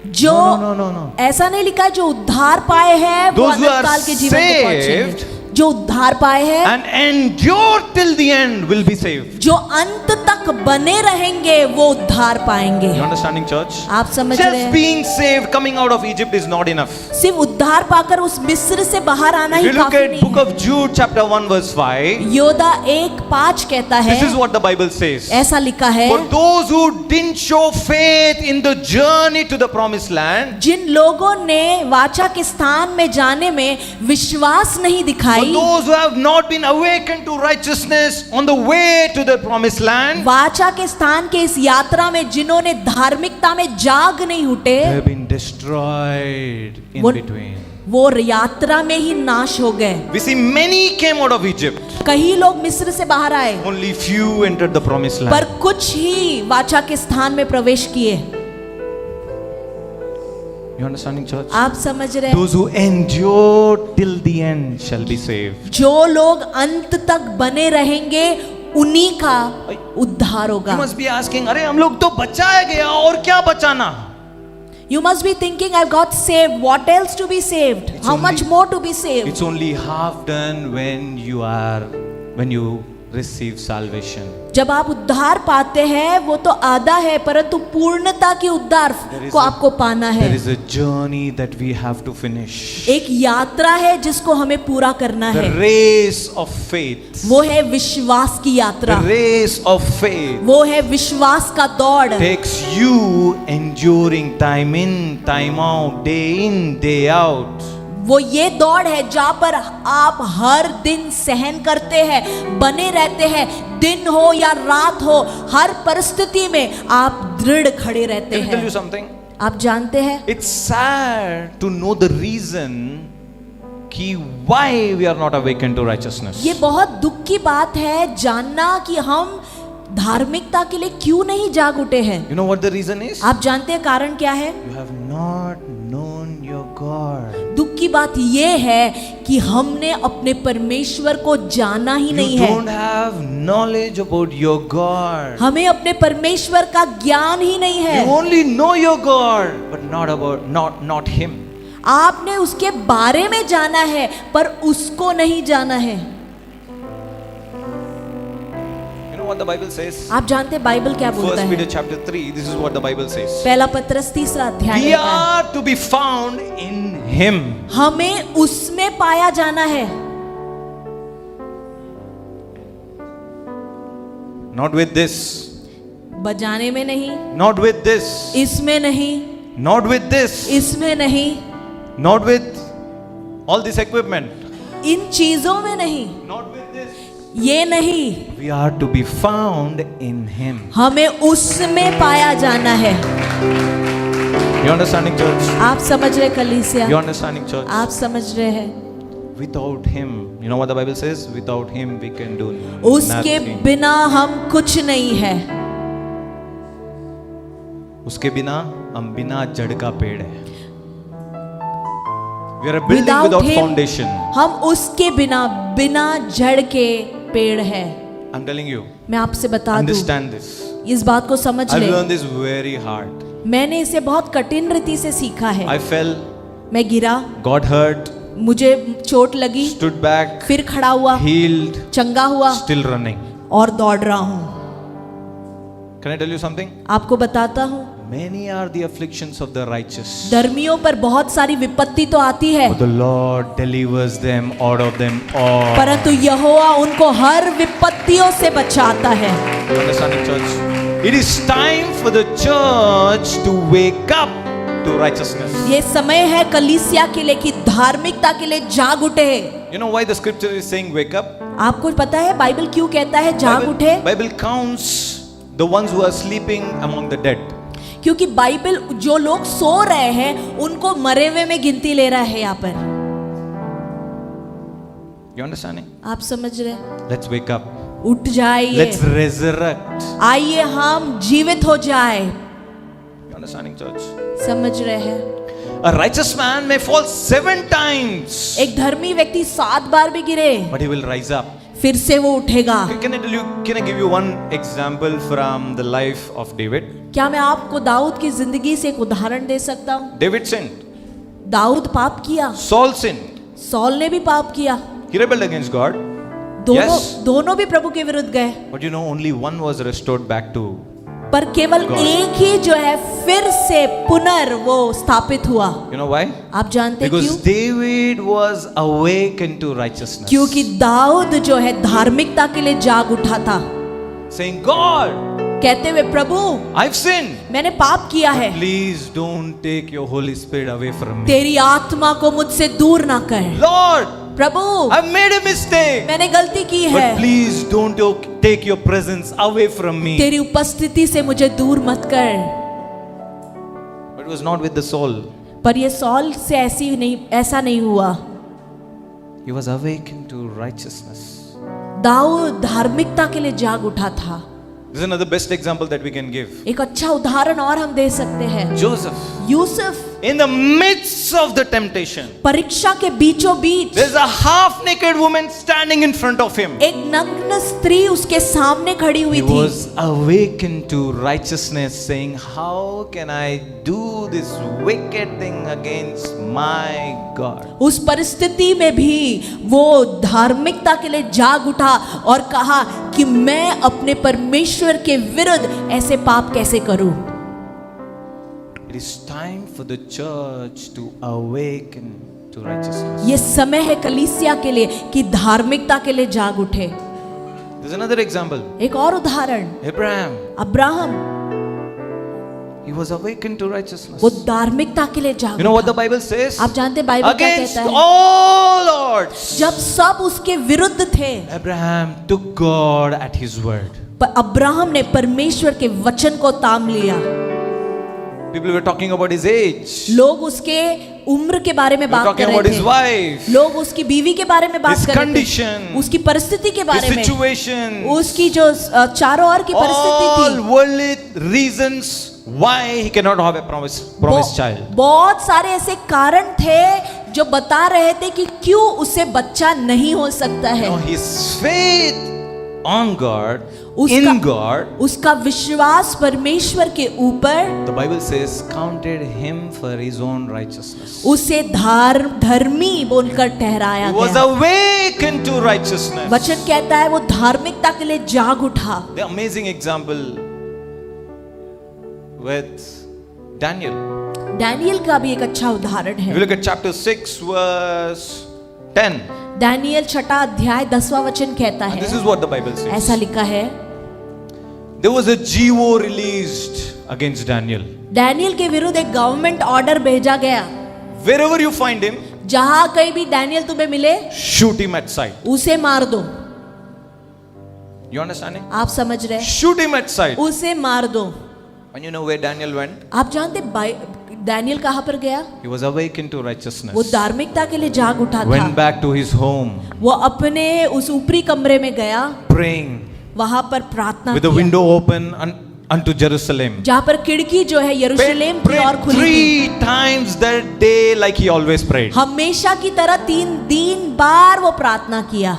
Speaker 3: जो
Speaker 1: No.
Speaker 3: ऐसा नहीं लिखा है जो उद्धार पाए हैं वो
Speaker 1: Those who
Speaker 3: अनंत
Speaker 1: are
Speaker 3: काल के जीवन को पहुंचेंगे.
Speaker 1: saved
Speaker 3: जो उद्धार पाए हैं,
Speaker 1: and endure till the end will be saved.
Speaker 3: जो अंत तक बने रहेंगे वो उद्धार पाएंगे.
Speaker 1: You understanding, church?
Speaker 3: आप समझ रहे
Speaker 1: Just
Speaker 3: हैं?
Speaker 1: being saved, coming out of Egypt is not enough.
Speaker 3: सिर्फ उद्धार पाकर उस मिस्र से बाहर आना
Speaker 1: If
Speaker 3: ही
Speaker 1: you look
Speaker 3: काफी
Speaker 1: at
Speaker 3: नहीं
Speaker 1: book
Speaker 3: है.
Speaker 1: of Jude chapter 1 verse 5,
Speaker 3: Yoda 1:5 कहता है,
Speaker 1: this is what the Bible says.
Speaker 3: ऐसा लिखा है,
Speaker 1: For those who didn't show faith in the journey to the promised land,
Speaker 3: जिन लोगों ने वाचा के स्थान में जाने में विश्वास नहीं
Speaker 1: for
Speaker 3: दिखाई,
Speaker 1: those who have not been awakened to righteousness on the way to the promised land,
Speaker 3: वाचा के स्थान के इस यात्रा में जिन्होंने धार्मिकता में जाग नहीं उठे,
Speaker 1: they have been destroyed in
Speaker 3: What-
Speaker 1: between.
Speaker 3: वो यात्रा में ही नाश हो गए.
Speaker 1: We see many came out of Egypt,
Speaker 3: कई लोग मिस्र से बाहर आए,
Speaker 1: only few entered the promised
Speaker 3: पर
Speaker 1: land.
Speaker 3: कुछ ही वाचा के स्थान में प्रवेश किए.
Speaker 1: You understanding, church?
Speaker 3: आप समझ रहे हैं?
Speaker 1: Those who endure till the end shall be saved.
Speaker 3: जो लोग अंत तक बने रहेंगे उन्हीं का उद्धार
Speaker 1: You
Speaker 3: होगा.
Speaker 1: must be asking, अरे हम लोग तो बचाया गया और क्या बचाना?
Speaker 3: You must be thinking, I got saved. What else to be saved?
Speaker 1: It's
Speaker 3: How
Speaker 1: only-
Speaker 3: much more to be saved?
Speaker 1: It's only half done when you receive salvation.
Speaker 3: जब आप उद्धार पाते हैं वो तो आधा है, परंतु पूर्णता की उद्धार
Speaker 1: There is
Speaker 3: को
Speaker 1: a-
Speaker 3: आपको पाना है.
Speaker 1: There is a journey that we have to finish.
Speaker 3: एक यात्रा है जिसको हमें पूरा करना
Speaker 1: The
Speaker 3: है.
Speaker 1: race of faith.
Speaker 3: वो है विश्वास की यात्रा.
Speaker 1: The race of faith
Speaker 3: वो है विश्वास का दौड़.
Speaker 1: takes you enduring time in, time out, day in, day out.
Speaker 3: वो ये दौड़ है जहाँ पर आप हर दिन सहन करते हैं, बने रहते हैं, दिन हो या रात हो, हर परिस्थिति में आप दृढ़ खड़े रहते
Speaker 1: Can I tell you
Speaker 3: हैं.
Speaker 1: something?
Speaker 3: आप जानते हैं,
Speaker 1: It's sad to know the reason कि why we are not awakened to righteousness.
Speaker 3: ये बहुत दुख की बात है जानना कि हम धार्मिकता के लिए क्यों नहीं जाग उठे हैं।
Speaker 1: You know what the reason is?
Speaker 3: आप जानते हैं कारण क्या है?
Speaker 1: You have not known your God.
Speaker 3: दुख की बात ये है कि हमने अपने परमेश्वर को जाना ही नहीं
Speaker 1: You
Speaker 3: है।
Speaker 1: don't have knowledge about your God.
Speaker 3: हमें अपने परमेश्वर का ज्ञान ही नहीं
Speaker 1: You
Speaker 3: है।
Speaker 1: only know your God, but not Him.
Speaker 3: आपने उसके बारे में जाना है पर उसको नहीं जाना है।
Speaker 1: You know what the Bible says?
Speaker 3: आप जानते हैं बाइबल क्या बोलता
Speaker 1: 1 Peter
Speaker 3: है?
Speaker 1: chapter 3, this is what the Bible says.
Speaker 3: पहला पत्रस 3 अध्याय
Speaker 1: We
Speaker 3: में है,
Speaker 1: are to be found in Him.
Speaker 3: हमें उसमें पाया जाना है,
Speaker 1: Not with this,
Speaker 3: बजाने में नहीं,
Speaker 1: not with this,
Speaker 3: इसमें नहीं,
Speaker 1: not with this,
Speaker 3: इसमें नहीं,
Speaker 1: not with all this equipment,
Speaker 3: इन चीजों में नहीं,
Speaker 1: not with this.
Speaker 3: ये नहीं,
Speaker 1: We are to be found in Him.
Speaker 3: हमें उसमें पाया जाना है।
Speaker 1: You understanding, church?
Speaker 3: आप समझ रहे कलीसिया?
Speaker 1: You understanding, church?
Speaker 3: आप समझ रहे हैं?
Speaker 1: Without Him, you know what the Bible says? Without Him, we can do
Speaker 3: उसके
Speaker 1: nothing.
Speaker 3: बिना हम कुछ नहीं है।
Speaker 1: उसके बिना हम बिना जड़ का पेड़ है. We are a building
Speaker 3: Without
Speaker 1: without
Speaker 3: him,
Speaker 1: foundation.
Speaker 3: हम उसके बिना जड़ के पेड़ है।
Speaker 1: I'm telling you,
Speaker 3: मैं आपसे बता दूं,
Speaker 1: understand this.
Speaker 3: इस बात को समझ
Speaker 1: I've
Speaker 3: ले।
Speaker 1: learned this very hard.
Speaker 3: मैंने इसे बहुत कठिन रीति से सीखा है।
Speaker 1: I fell,
Speaker 3: मैं गिरा,
Speaker 1: got hurt,
Speaker 3: मुझे चोट लगी,
Speaker 1: stood back,
Speaker 3: फिर खड़ा हुआ,
Speaker 1: healed,
Speaker 3: चंगा हुआ
Speaker 1: still running.
Speaker 3: और दौड़ रहा हूँ।
Speaker 1: Can I tell you something?
Speaker 3: आपको बताता हूँ,
Speaker 1: Many are the afflictions of the righteous,
Speaker 3: धर्मियों पर बहुत सारी विपत्ति तो आती है,
Speaker 1: but the Lord delivers them out of them all.
Speaker 3: परंतु यहोवा उनको हर विपत्तियों से बचाता है।
Speaker 1: You understanding, church? It is time for the church to wake up to righteousness.
Speaker 3: ये समय है कलीसिया के लिए कि धार्मिकता के लिए जाग उठे।
Speaker 1: You know why the scripture is saying wake up?
Speaker 3: आपको पता है बाइबल क्यों कहता है जाग उठे?
Speaker 1: Bible counts the ones who are sleeping among the dead.
Speaker 3: क्योंकि बाइबल जो लोग सो रहे हैं उनको मरे हुए में गिनती ले रहा है यहाँ पर।
Speaker 1: You understanding?
Speaker 3: आप समझ रहे?
Speaker 1: Let's wake up.
Speaker 3: उठ जाइए,
Speaker 1: Let's resurrect.
Speaker 3: आइए हम जीवित हो जाए।
Speaker 1: You understanding, church?
Speaker 3: समझ रहे हैं?
Speaker 1: A righteous man may fall 7 times,
Speaker 3: एक धर्मी व्यक्ति 7 बार भी गिरे,
Speaker 1: but he will rise up.
Speaker 3: फिर से वो उठेगा।
Speaker 1: Can I give you one example from the life of David?
Speaker 3: क्या मैं आपको दाऊद की जिंदगी से एक उदाहरण दे सकता हूँ?
Speaker 1: David sinned.
Speaker 3: दाऊद पाप किया,
Speaker 1: Saul sinned.
Speaker 3: सौल ने भी पाप किया,
Speaker 1: He rebelled against God.
Speaker 3: दोनों
Speaker 1: Yes.
Speaker 3: दोनों भी प्रभु के विरुद्ध गए,
Speaker 1: But you know, only one was restored back to.
Speaker 3: पर केवल
Speaker 1: God.
Speaker 3: एक ही जो है फिर से पुनर् वो स्थापित हुआ।
Speaker 1: You know why?
Speaker 3: आप जानते हैं
Speaker 1: Because
Speaker 3: क्यों?
Speaker 1: David was awakened to righteousness.
Speaker 3: क्योंकि दाऊद जो है धार्मिकता के लिए जाग उठा था,
Speaker 1: Saying, God,
Speaker 3: कहते हुए प्रभु
Speaker 1: I've sinned.
Speaker 3: मैंने पाप किया है,
Speaker 1: Please don't take your Holy Spirit away from me.
Speaker 3: तेरी आत्मा को मुझसे दूर ना कर।
Speaker 1: Lord,
Speaker 3: Prabhu
Speaker 1: I've made a mistake.
Speaker 3: मैंने गलती की है,
Speaker 1: But please don't take your presence away from me.
Speaker 3: तेरी उपस्थिति से मुझे दूर मत कर।
Speaker 1: But it was not with the soul.
Speaker 3: पर ये सौल से ऐसा नहीं हुआ।
Speaker 1: He was awakened to righteousness.
Speaker 3: Dawood धार्मिकता के लिए जाग उठा था।
Speaker 1: This is another best example that we can give.
Speaker 3: एक अच्छा उदाहरण और हम दे सकते हैं,
Speaker 1: Joseph,
Speaker 3: Yusuf
Speaker 1: in the midst of the temptation,
Speaker 3: परीक्षा के बीचों बीच
Speaker 1: there's a half-naked woman standing in front of him.
Speaker 3: एक नग्न स्त्री उसके सामने खड़ी हुई
Speaker 1: He
Speaker 3: थी।
Speaker 1: was awakened to righteousness, saying, how can I do this wicked thing against my God?
Speaker 3: उस परिस्थिति में भी वो धार्मिकता के लिए जाग उठा और कहा कि मैं अपने परमेश्वर के विरुद्ध ऐसे पाप कैसे करूं।
Speaker 1: It is time for the church to awaken to righteousness.
Speaker 3: ये समय है कलीसिया के लिए कि धार्मिकता के लिए जाग उठे।
Speaker 1: There's another example.
Speaker 3: एक और उदाहरण,
Speaker 1: Abraham,
Speaker 3: Abraham,
Speaker 1: he was awakened to righteousness.
Speaker 3: वो धार्मिकता के लिए जाग
Speaker 1: You know what
Speaker 3: उठा।
Speaker 1: the Bible says?
Speaker 3: आप जानते हैं बाइबल क्या
Speaker 1: Against
Speaker 3: कहता है?
Speaker 1: all odds,
Speaker 3: जब सब उसके विरुद्ध थे,
Speaker 1: Abraham took God at his word.
Speaker 3: पर अब्राहम ने परमेश्वर के वचन को ताम लिया।
Speaker 1: People were talking about his age.
Speaker 3: लोग उसके उम्र के बारे में
Speaker 1: They were
Speaker 3: बात कर
Speaker 1: talking about
Speaker 3: रहे
Speaker 1: his
Speaker 3: थे,
Speaker 1: wife,
Speaker 3: लोग उसकी बीवी के बारे में बात
Speaker 1: his
Speaker 3: कर रहे
Speaker 1: condition,
Speaker 3: थे, उसकी परिस्थिति के
Speaker 1: his
Speaker 3: बारे में,
Speaker 1: situation,
Speaker 3: उसकी जो चारों ओर की परिस्थिति
Speaker 1: all
Speaker 3: थी।
Speaker 1: worldly reasons why he cannot have a promised child.
Speaker 3: बहुत सारे ऐसे कारण थे जो बता रहे थे कि क्यों उसे बच्चा नहीं हो सकता है।
Speaker 1: Now his faith on God,
Speaker 3: उसका-
Speaker 1: in God,
Speaker 3: उसका विश्वास परमेश्वर के ऊपर
Speaker 1: the Bible says, counted him for his own righteousness.
Speaker 3: उसे धर्मी बोलकर ठहराया
Speaker 1: He was
Speaker 3: गया।
Speaker 1: awakened to righteousness.
Speaker 3: वचन कहता है वो धार्मिकता के लिए जाग उठा।
Speaker 1: The amazing example with Daniel.
Speaker 3: Daniel का भी एक अच्छा उदाहरण
Speaker 1: If you
Speaker 3: है।
Speaker 1: look at chapter 6 verse 10,
Speaker 3: Daniel 6 अध्याय 10वां वचन कहता
Speaker 1: and
Speaker 3: है,
Speaker 1: this is what the Bible says.
Speaker 3: ऐसा लिखा है,
Speaker 1: There was a GO released against Daniel.
Speaker 3: Daniel के विरुद्ध एक गवर्नमेंट ऑर्डर भेजा गया।
Speaker 1: Wherever you find him,
Speaker 3: जहां कहीं भी डैनियल तुम्हें मिले
Speaker 1: shoot him at sight.
Speaker 3: उसे मार दो।
Speaker 1: You understanding?
Speaker 3: आप समझ रहे हैं?
Speaker 1: Shoot him at sight.
Speaker 3: उसे मार दो।
Speaker 1: And you know where Daniel went?
Speaker 3: आप जानते डैनियल कहां पर गया?
Speaker 1: He was awakened to
Speaker 3: वो
Speaker 1: righteousness.
Speaker 3: धार्मिकता के लिए जाग उठा था।
Speaker 1: Went back to his home,
Speaker 3: वो अपने उस ऊपरी कमरे में गया,
Speaker 1: praying
Speaker 3: वहां पर प्रार्थना
Speaker 1: with the
Speaker 3: किया,
Speaker 1: window open unto Jerusalem.
Speaker 3: जहां पर खिड़की जो है यरूशलेम की ओर
Speaker 1: Prayed
Speaker 3: खुली थी।
Speaker 1: 3 times that day like he always prayed.
Speaker 3: हमेशा की तरह 3 बार वो प्रार्थना किया।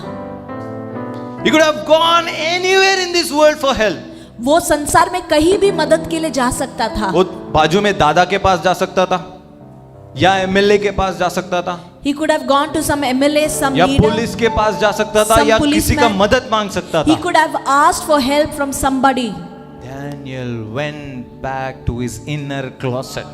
Speaker 1: He could have gone anywhere in this world for help.
Speaker 3: वो संसार में कहीं भी मदद के लिए जा सकता था।
Speaker 1: वो बाजू में दादा के पास जा सकता था, या एमएलए के पास जा सकता था,
Speaker 3: He could have gone to some MLA, some
Speaker 1: या
Speaker 3: leader.
Speaker 1: पुलिस के पास जा सकता था,
Speaker 3: Some
Speaker 1: या किसी का
Speaker 3: policeman.
Speaker 1: मदद मांग सकता
Speaker 3: He
Speaker 1: था.
Speaker 3: could have asked for help from somebody.
Speaker 1: Daniel went back to his inner closet.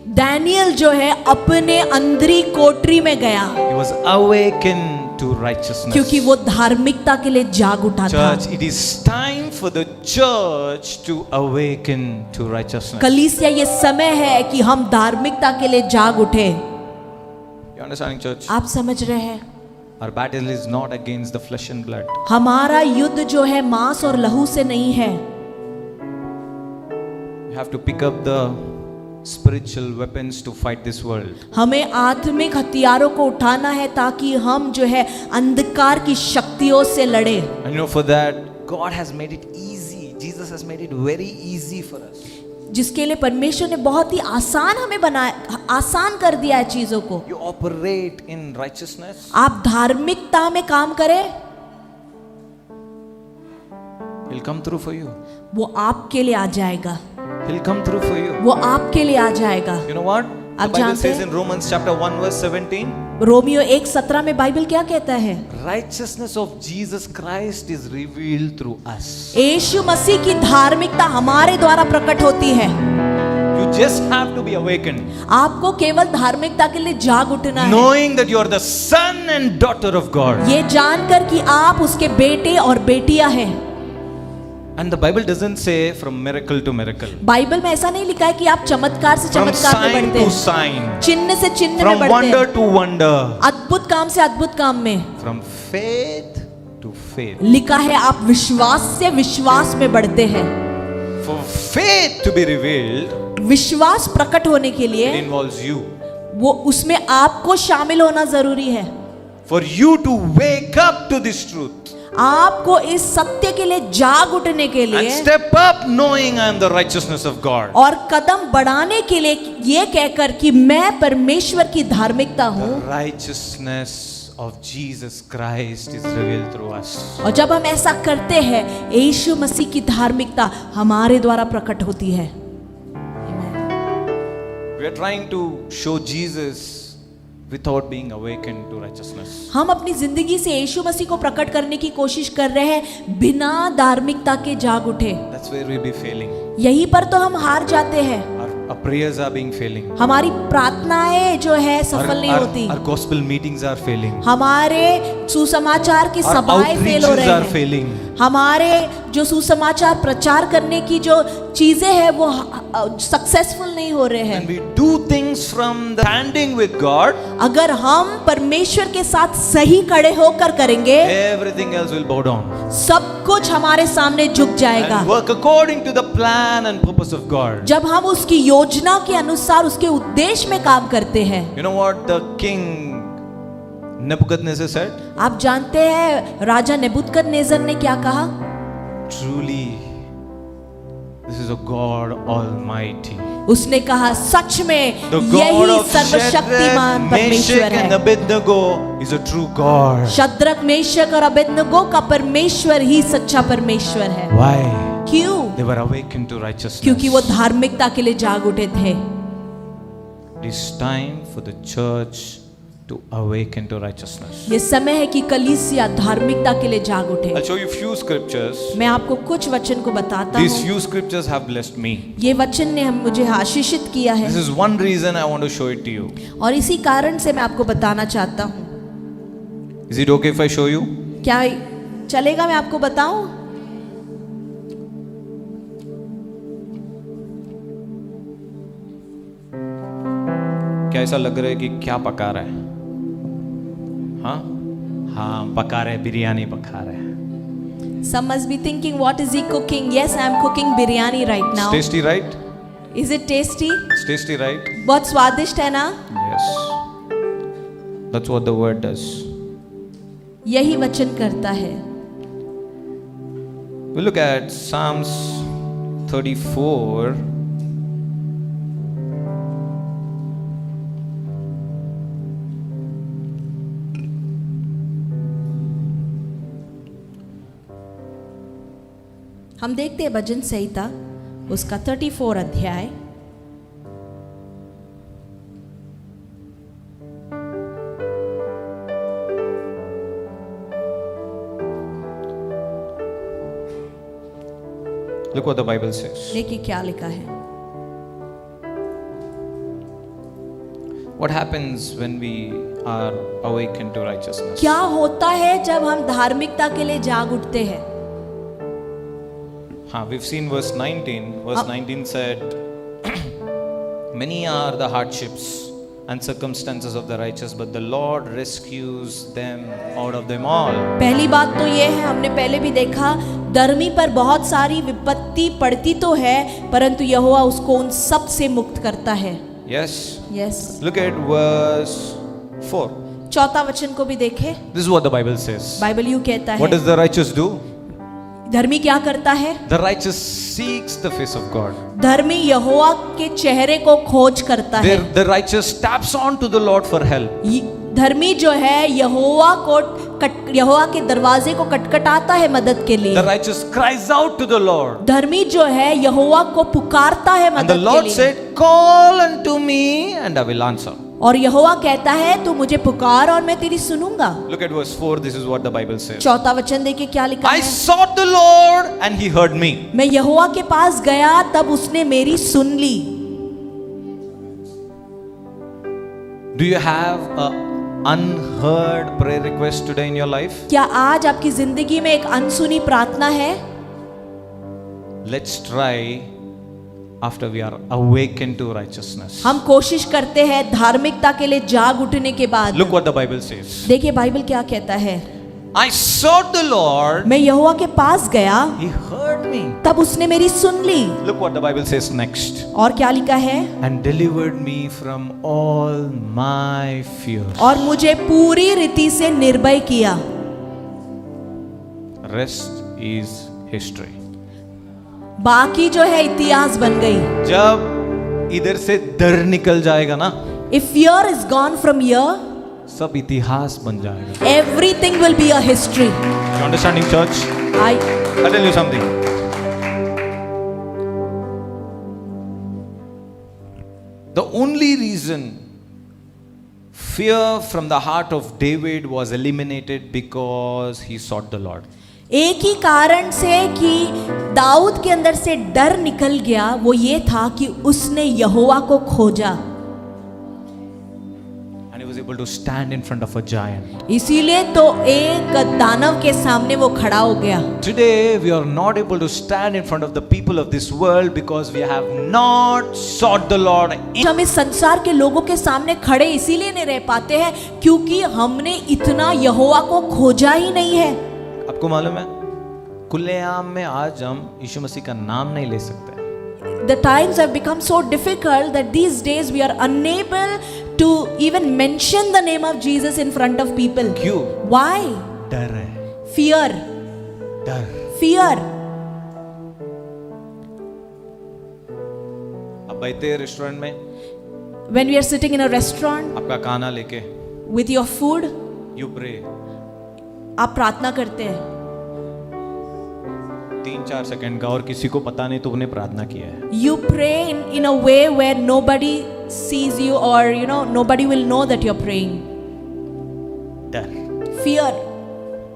Speaker 3: Daniel जो है अपने अंदरी कोठरी में गया,
Speaker 1: He was awakened to righteousness.
Speaker 3: क्योंकि वो धार्मिकता के लिए जाग उठा था।
Speaker 1: Church, it is time for the church to awaken to righteousness.
Speaker 3: कलीसिया, ये समय है कि हम धार्मिकता के लिए जाग उठे।
Speaker 1: You understanding, church?
Speaker 3: आप समझ रहे हैं?
Speaker 1: Our battle is not against the flesh and blood.
Speaker 3: हमारा युद्ध जो है मांस और लहू से नहीं है।
Speaker 1: You have to pick up the spiritual weapons to fight this world.
Speaker 3: हमें आत्मिक हथियारों को उठाना है ताकि हम जो है अंधकार की शक्तियों से लड़े।
Speaker 1: And you know, for that, God has made it easy. Jesus has made it very easy for us.
Speaker 3: जिसके लिए परमेश्वर ने बहुत ही आसान हमें बनाया, आसान कर दिया है चीजों को।
Speaker 1: You operate in righteousness,
Speaker 3: आप धार्मिकता में काम करें,
Speaker 1: He'll come through for you.
Speaker 3: वो आपके लिए आ जाएगा,
Speaker 1: He'll come through for you.
Speaker 3: वो आपके लिए आ जाएगा।
Speaker 1: You know what? The
Speaker 3: आप
Speaker 1: Bible
Speaker 3: जानते
Speaker 1: says
Speaker 3: हैं?
Speaker 1: in Romans chapter 1 verse 17,
Speaker 3: Romeo 1:17 में बाइबल क्या कहता है?
Speaker 1: righteousness of Jesus Christ is revealed through us.
Speaker 3: यीशु मसीह की धार्मिकता हमारे द्वारा प्रकट होती है।
Speaker 1: You just have to be awakened,
Speaker 3: आपको केवल धार्मिकता के लिए जाग उठना है,
Speaker 1: knowing that you are the son and daughter of God.
Speaker 3: ये जानकर कि आप उसके बेटे और बेटियां हैं।
Speaker 1: And the Bible doesn't say from miracle to miracle,
Speaker 3: Bible में ऐसा नहीं लिखा है कि आप चमत्कार से
Speaker 1: from
Speaker 3: चमत्कार में
Speaker 1: sign
Speaker 3: बढ़ते
Speaker 1: to
Speaker 3: हैं,
Speaker 1: sign,
Speaker 3: चिन्ह से चिन्ह में
Speaker 1: from
Speaker 3: बढ़ते
Speaker 1: wonder
Speaker 3: हैं,
Speaker 1: to wonder,
Speaker 3: अद्भुत काम से अद्भुत काम में।
Speaker 1: from faith to faith.
Speaker 3: लिखा है आप विश्वास से विश्वास में बढ़ते हैं।
Speaker 1: For faith to be revealed,
Speaker 3: विश्वास प्रकट होने के
Speaker 1: it
Speaker 3: लिए
Speaker 1: involves you.
Speaker 3: वो उसमें आपको शामिल होना जरूरी है।
Speaker 1: For you to wake up to this truth
Speaker 3: आपको इस सत्य के लिए जाग उठने के
Speaker 1: and
Speaker 3: लिए
Speaker 1: step up knowing I am the righteousness of God.
Speaker 3: और कदम बढ़ाने के लिए ये कहकर कि मैं परमेश्वर की धार्मिकता हूँ,
Speaker 1: The righteousness of Jesus Christ is revealed through us.
Speaker 3: और जब हम ऐसा करते हैं यीशु मसीह की धार्मिकता हमारे द्वारा प्रकट होती है।
Speaker 1: We are trying to show Jesus without being awakened to righteousness.
Speaker 3: हम अपनी जिंदगी से यीशु मसीह को प्रकट करने की कोशिश कर रहे हैं बिना धार्मिकता के जाग उठे।
Speaker 1: That's where we be failing.
Speaker 3: यहीं पर तो हम हार जाते हैं।
Speaker 1: Our prayers are being failing.
Speaker 3: हमारी प्रार्थनाएं जो है सफल नहीं होती,
Speaker 1: Our gospel meetings are failing.
Speaker 3: हमारे सुसमाचार की
Speaker 1: Our
Speaker 3: सभाएं फेल हो
Speaker 1: outreaches
Speaker 3: रहे
Speaker 1: are
Speaker 3: हैं,
Speaker 1: failing.
Speaker 3: हमारे जो सुसमाचार प्रचार करने की जो चीजें हैं वो सक्सेसफुल नहीं हो रहे हैं।
Speaker 1: And we do things from the standing with God
Speaker 3: अगर हम परमेश्वर के साथ सही खड़े होकर करेंगे,
Speaker 1: everything else will bow down
Speaker 3: सब कुछ हमारे सामने झुक जाएगा।
Speaker 1: and work according to the plan and purpose of God.
Speaker 3: जब हम उसकी योजना के अनुसार उसके उद्देश्य में काम करते हैं।
Speaker 1: You know what the king Nebuchadnezzar said?
Speaker 3: आप जानते हैं राजा नेबुकदनेस्सर ने क्या कहा?
Speaker 1: Truly, this is a God Almighty.
Speaker 3: उसने कहा सच में
Speaker 1: The God
Speaker 3: यही
Speaker 1: of
Speaker 3: सर्वशक्तिमान
Speaker 1: Shadrach, Meshach
Speaker 3: परमेश्वर
Speaker 1: and
Speaker 3: है।
Speaker 1: Abednego is a true God.
Speaker 3: Shadrach, Meshach और अबेदनगो का परमेश्वर ही सच्चा परमेश्वर है।
Speaker 1: Why?
Speaker 3: क्यों?
Speaker 1: They were awakened to righteousness.
Speaker 3: क्योंकि वो धार्मिकता के लिए जाग उठे थे।
Speaker 1: It is time for the church to awaken to righteousness.
Speaker 3: ये समय है कि कलीसिया धार्मिकता के लिए जाग उठे।
Speaker 1: I'll show you few scriptures.
Speaker 3: मैं आपको कुछ वचन को बताता
Speaker 1: These
Speaker 3: हूँ।
Speaker 1: few scriptures have blessed me.
Speaker 3: ये वचन ने मुझे आशीषित किया है
Speaker 1: This is one reason I want to show it to you.
Speaker 3: और इसी कारण से मैं आपको बताना चाहता हूँ।
Speaker 1: Is it okay if I show you?
Speaker 3: क्या चलेगा मैं आपको बताऊं?
Speaker 1: क्या ऐसा लग रहा है कि क्या पका रहा है? हाँ हाँ पका रहे, बिरयानी पका रहे।
Speaker 3: Some must be thinking, what is he cooking? Yes, I am cooking biryani right
Speaker 1: It's
Speaker 3: now.
Speaker 1: tasty, right?
Speaker 3: Is it tasty?
Speaker 1: It's tasty, right?
Speaker 3: बहुत स्वादिष्ट है ना?
Speaker 1: Yes. That's what the word does.
Speaker 3: यही वचन करता है।
Speaker 1: We look at Psalms 34.
Speaker 3: हम देखते हैं भजन संहिता उसका 34 अध्याय।
Speaker 1: Look what the Bible says.
Speaker 3: देखिए क्या लिखा है।
Speaker 1: What happens when we are awakened to righteousness?
Speaker 3: क्या होता है जब हम धार्मिकता के लिए जाग उठते हैं?
Speaker 1: We've seen verse 19. Verse 19 said, many are the hardships and circumstances of the righteous, but the Lord rescues them out of them all.
Speaker 3: पहली बात तो ये है, हमने पहले भी देखा, धर्मी पर बहुत सारी विपत्ति पड़ती तो है, परंतु यहोवा उसको उन सब से मुक्त करता है।
Speaker 1: Yes.
Speaker 3: Yes.
Speaker 1: Look at verse 4.
Speaker 3: चौथा वचन को भी देखे।
Speaker 1: This is what the Bible says.
Speaker 3: Bible यूं कहता
Speaker 1: What
Speaker 3: है,
Speaker 1: does the righteous do?
Speaker 3: धर्मी क्या करता है?
Speaker 1: The righteous seeks the face of God.
Speaker 3: धर्मी यहोवा के चेहरे को खोज करता है।
Speaker 1: The righteous taps on to the Lord for help.
Speaker 3: धर्मी जो है यहोवा के दरवाजे को खटखटाता है मदद के लिए।
Speaker 1: The righteous cries out to the Lord.
Speaker 3: धर्मी जो है यहोवा को पुकारता है
Speaker 1: And the
Speaker 3: मदद के
Speaker 1: Lord
Speaker 3: लिए।
Speaker 1: said, call unto me and I will answer.
Speaker 3: और यहोवा कहता है तू मुझे पुकार और मैं तेरी सुनूंगा।
Speaker 1: Look at verse 4. This is what the Bible says.
Speaker 3: चौथा वचन देखिए क्या लिखा
Speaker 1: I
Speaker 3: है।
Speaker 1: sought the Lord and he heard me.
Speaker 3: मैं यहोवा के पास गया तब उसने मेरी सुन ली।
Speaker 1: Do you have a unheard prayer request today in your life?
Speaker 3: क्या आज आपकी जिंदगी में एक अनसुनी प्रार्थना है?
Speaker 1: Let's try after we are awakened to righteousness.
Speaker 3: हम कोशिश करते हैं धार्मिकता के लिए जाग उठने के बाद।
Speaker 1: Look what the Bible says.
Speaker 3: देखिए बाइबल क्या कहता है।
Speaker 1: I sought the Lord.
Speaker 3: मैं यहोवा के पास गया
Speaker 1: He heard me.
Speaker 3: तब उसने मेरी सुन ली।
Speaker 1: Look what the Bible says next.
Speaker 3: और क्या लिखा है?
Speaker 1: And delivered me from all my fears.
Speaker 3: और मुझे पूरी रीति से निर्भय किया।
Speaker 1: Rest is history.
Speaker 3: बाकी जो है इतिहास बन गई।
Speaker 1: जब इधर से डर निकल जाएगा ना,
Speaker 3: If fear is gone from here,
Speaker 1: सब इतिहास बन जाएगा.
Speaker 3: everything will be a history.
Speaker 1: You understanding, church? I'll tell you something. The only reason fear from the heart of David was eliminated because he sought the Lord.
Speaker 3: एक ही कारण से कि दाऊद के अंदर से डर निकल गया, वो ये था कि उसने यहोवा को खोजा।
Speaker 1: And he was able to stand in front of a giant.
Speaker 3: इसीलिए तो एक दानव के सामने वो खड़ा हो गया.
Speaker 1: Today we are not able to stand in front of the people of this world because we have not sought the Lord.
Speaker 3: हम इस संसार के लोगों के सामने खड़े इसीलिए नहीं रह पाते हैं क्योंकि हमने इतना यहोवा को खोजा ही नहीं है.
Speaker 1: आपको मालूम है, खुलेआम में आज हम यीशु मसीह का नाम नहीं ले सकते.
Speaker 3: The times have become so difficult that these days we are unable to even mention the name of Jesus in front of people.
Speaker 1: क्यों?
Speaker 3: Why?
Speaker 1: डर है.
Speaker 3: Fear.
Speaker 1: डर.
Speaker 3: Fear.
Speaker 1: अब बैठे रेस्टोरेंट में,
Speaker 3: When we are sitting in a restaurant
Speaker 1: आपका खाना लेके,
Speaker 3: with your food,
Speaker 1: you pray.
Speaker 3: आप प्रार्थना करते हैं
Speaker 1: 3-4 सेकंड का और किसी को पता नहीं तुमने प्रार्थना किया है.
Speaker 3: You pray in a way where nobody sees you or nobody will know that you're praying.
Speaker 1: डर.
Speaker 3: Fear.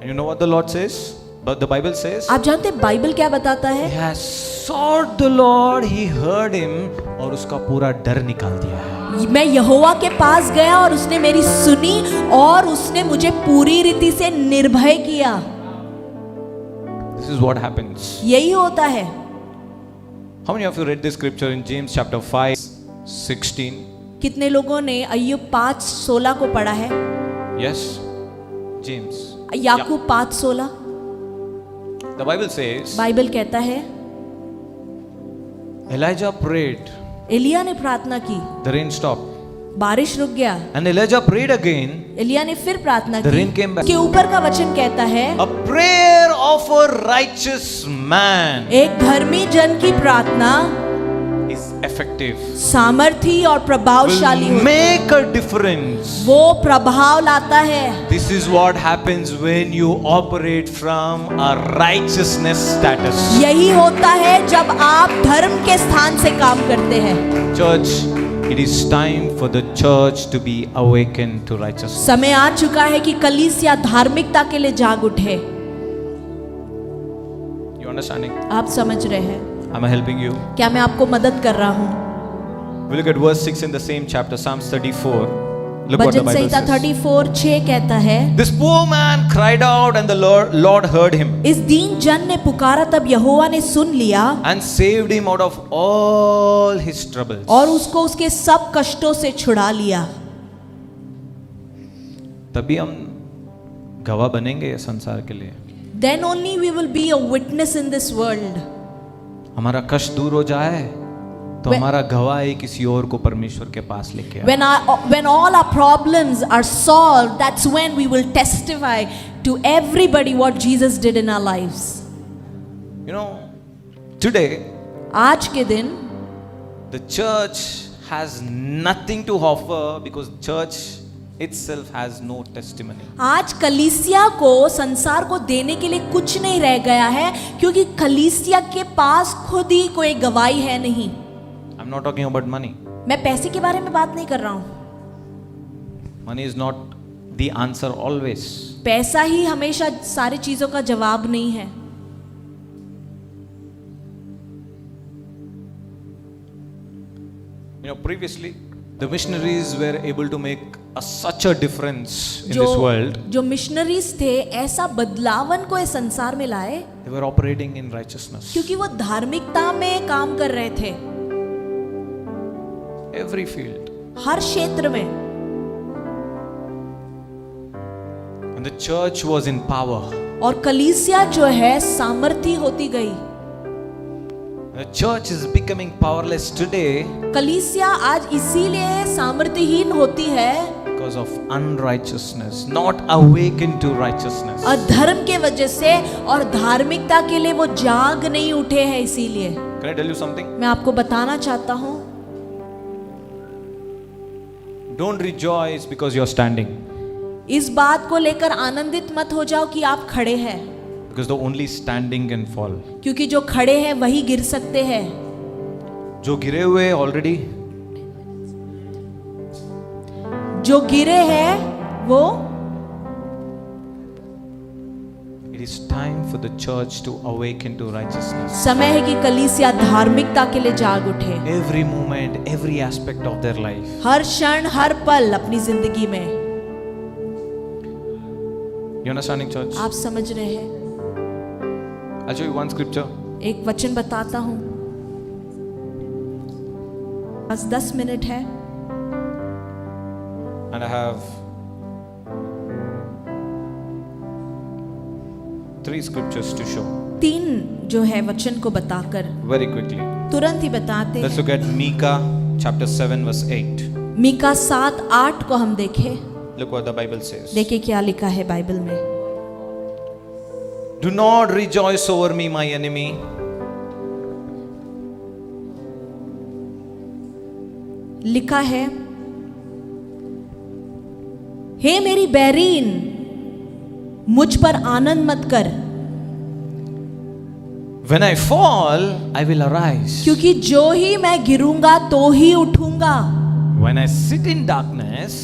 Speaker 1: And you know what the Lord says? But the Bible says,
Speaker 3: आप जानते हैं बाइबल क्या बताता
Speaker 1: He
Speaker 3: है?
Speaker 1: has sought the Lord, he heard him, और उसका पूरा डर निकाल दिया है.
Speaker 3: मैं यहोवा के पास गया और उसने मेरी सुनी और उसने मुझे पूरी रीति से निर्भय किया.
Speaker 1: This is what happens.
Speaker 3: यही होता है.
Speaker 1: How many of you read this scripture in James chapter 5:16?
Speaker 3: कितने लोगों ने अय्यूब 5:16 को पढ़ा है?
Speaker 1: Yes, James.
Speaker 3: Yakub 5:16.
Speaker 1: The Bible says,
Speaker 3: Bible कहता है
Speaker 1: Elijah prayed,
Speaker 3: एलिया ने प्रार्थना की,
Speaker 1: the rain stopped.
Speaker 3: बारिश रुक गया.
Speaker 1: And Elijah prayed again,
Speaker 3: Elia ने फिर प्रार्थना
Speaker 1: the
Speaker 3: की.
Speaker 1: rain came back.
Speaker 3: के ऊपर का वचन कहता है
Speaker 1: A prayer of a righteous man
Speaker 3: एक धर्मी जन की प्रार्थना
Speaker 1: is effective,
Speaker 3: सामर्थी और प्रभावशाली
Speaker 1: will
Speaker 3: होती है.
Speaker 1: make a difference.
Speaker 3: वो प्रभाव लाता है.
Speaker 1: This is what happens when you operate from a righteousness status.
Speaker 3: यही होता है जब आप धर्म के स्थान से काम करते हैं.
Speaker 1: Church, it is time for the church to be awakened to righteousness.
Speaker 3: समय आ चुका है कि कलीसिया धार्मिकता के लिए जाग उठे.
Speaker 1: You understanding?
Speaker 3: आप समझ रहे हैं?
Speaker 1: Am I helping you?
Speaker 3: क्या मैं आपको मदद कर रहा हूँ?
Speaker 1: We look at verse 6 in the same chapter, Psalms 34. Look what the
Speaker 3: bhajan
Speaker 1: Bible
Speaker 3: Samhita
Speaker 1: says.
Speaker 3: 34:6 कहता है
Speaker 1: This poor man cried out and the Lord heard him
Speaker 3: इस दीन जन ने पुकारा तब यहोवा ने सुन लिया
Speaker 1: and saved him out of all his troubles.
Speaker 3: और उसको उसके सब कष्टों से छुड़ा लिया.
Speaker 1: तभी हम गवाह बनेंगे ये संसार के लिए.
Speaker 3: Then only we will be a witness in this world.
Speaker 1: हमारा कष्ट दूर हो जाए तो
Speaker 3: When-
Speaker 1: हमारा गवाही किसी और को परमेश्वर के पास लेके आए.
Speaker 3: When all our problems are solved, that's when we will testify to everybody what Jesus did in our lives.
Speaker 1: You know, today
Speaker 3: आज के दिन
Speaker 1: the church has nothing to offer because church itself has no testimony.
Speaker 3: आज कलीसिया को संसार को देने के लिए कुछ नहीं रह गया है क्योंकि कलीसिया के पास खुद ही कोई गवाही है नहीं.
Speaker 1: I'm not talking about money.
Speaker 3: मैं पैसे के बारे में बात नहीं कर रहा हूँ.
Speaker 1: Money is not the answer always.
Speaker 3: पैसा ही हमेशा सारी चीजों का जवाब नहीं है.
Speaker 1: You know, previously the missionaries were able to make such a difference in
Speaker 3: जो
Speaker 1: this world.
Speaker 3: जो मिशनरीज थे ऐसा बदलावन को इस संसार में लाए
Speaker 1: They were operating in righteousness.
Speaker 3: क्योंकि वो धार्मिकता में काम कर रहे थे.
Speaker 1: Every field.
Speaker 3: हर क्षेत्र में.
Speaker 1: And the church was in power.
Speaker 3: और कलीसिया जो है सामर्थी होती गई.
Speaker 1: The church is becoming powerless today
Speaker 3: कलीसिया आज इसीलिए सामर्थ्यहीन होती है
Speaker 1: because of unrighteousness, not awakened to righteousness.
Speaker 3: अधर्म के वजह से और धार्मिकता के लिए वो जाग नहीं उठे हैं. इसीलिए
Speaker 1: Can I tell you something?
Speaker 3: मैं आपको बताना चाहता हूँ
Speaker 1: Don't rejoice because you're standing.
Speaker 3: इस बात को लेकर आनंदित मत हो जाओ कि आप खड़े हैं
Speaker 1: Because the only standing can fall.
Speaker 3: क्योंकि जो खड़े हैं वही गिर सकते हैं.
Speaker 1: जो गिरे हुए already,
Speaker 3: जो गिरे हैं वो
Speaker 1: it is time for the church to awaken to righteousness.
Speaker 3: समय है कि कलीसिया धार्मिकता के लिए जाग उठे.
Speaker 1: Every moment, every aspect of their life.
Speaker 3: हर क्षण हर पल अपनी जिंदगी में
Speaker 1: You understanding, church?
Speaker 3: आप समझ रहे हैं?
Speaker 1: I'll show you one scripture.
Speaker 3: एक वचन बताता हूँ, बस 10 मिनट है,
Speaker 1: And I have 3 scriptures to show
Speaker 3: 3 जो है वचन को बताकर
Speaker 1: very quickly.
Speaker 3: तुरंत ही बताते
Speaker 1: Let's
Speaker 3: हैं।
Speaker 1: look at Micah chapter 7 verse 8.
Speaker 3: Mika 7:8 को हम देखें।
Speaker 1: Look what the Bible says.
Speaker 3: देखिए क्या लिखा है बाइबल में।
Speaker 1: Do not rejoice over me, my enemy.
Speaker 3: लिखा है, हे मेरी बैरीन, मुझ पर आनंद मत कर,
Speaker 1: When I fall, I will arise.
Speaker 3: क्योंकि जो ही मैं गिरूंगा तो ही उठूंगा,
Speaker 1: When I sit in darkness,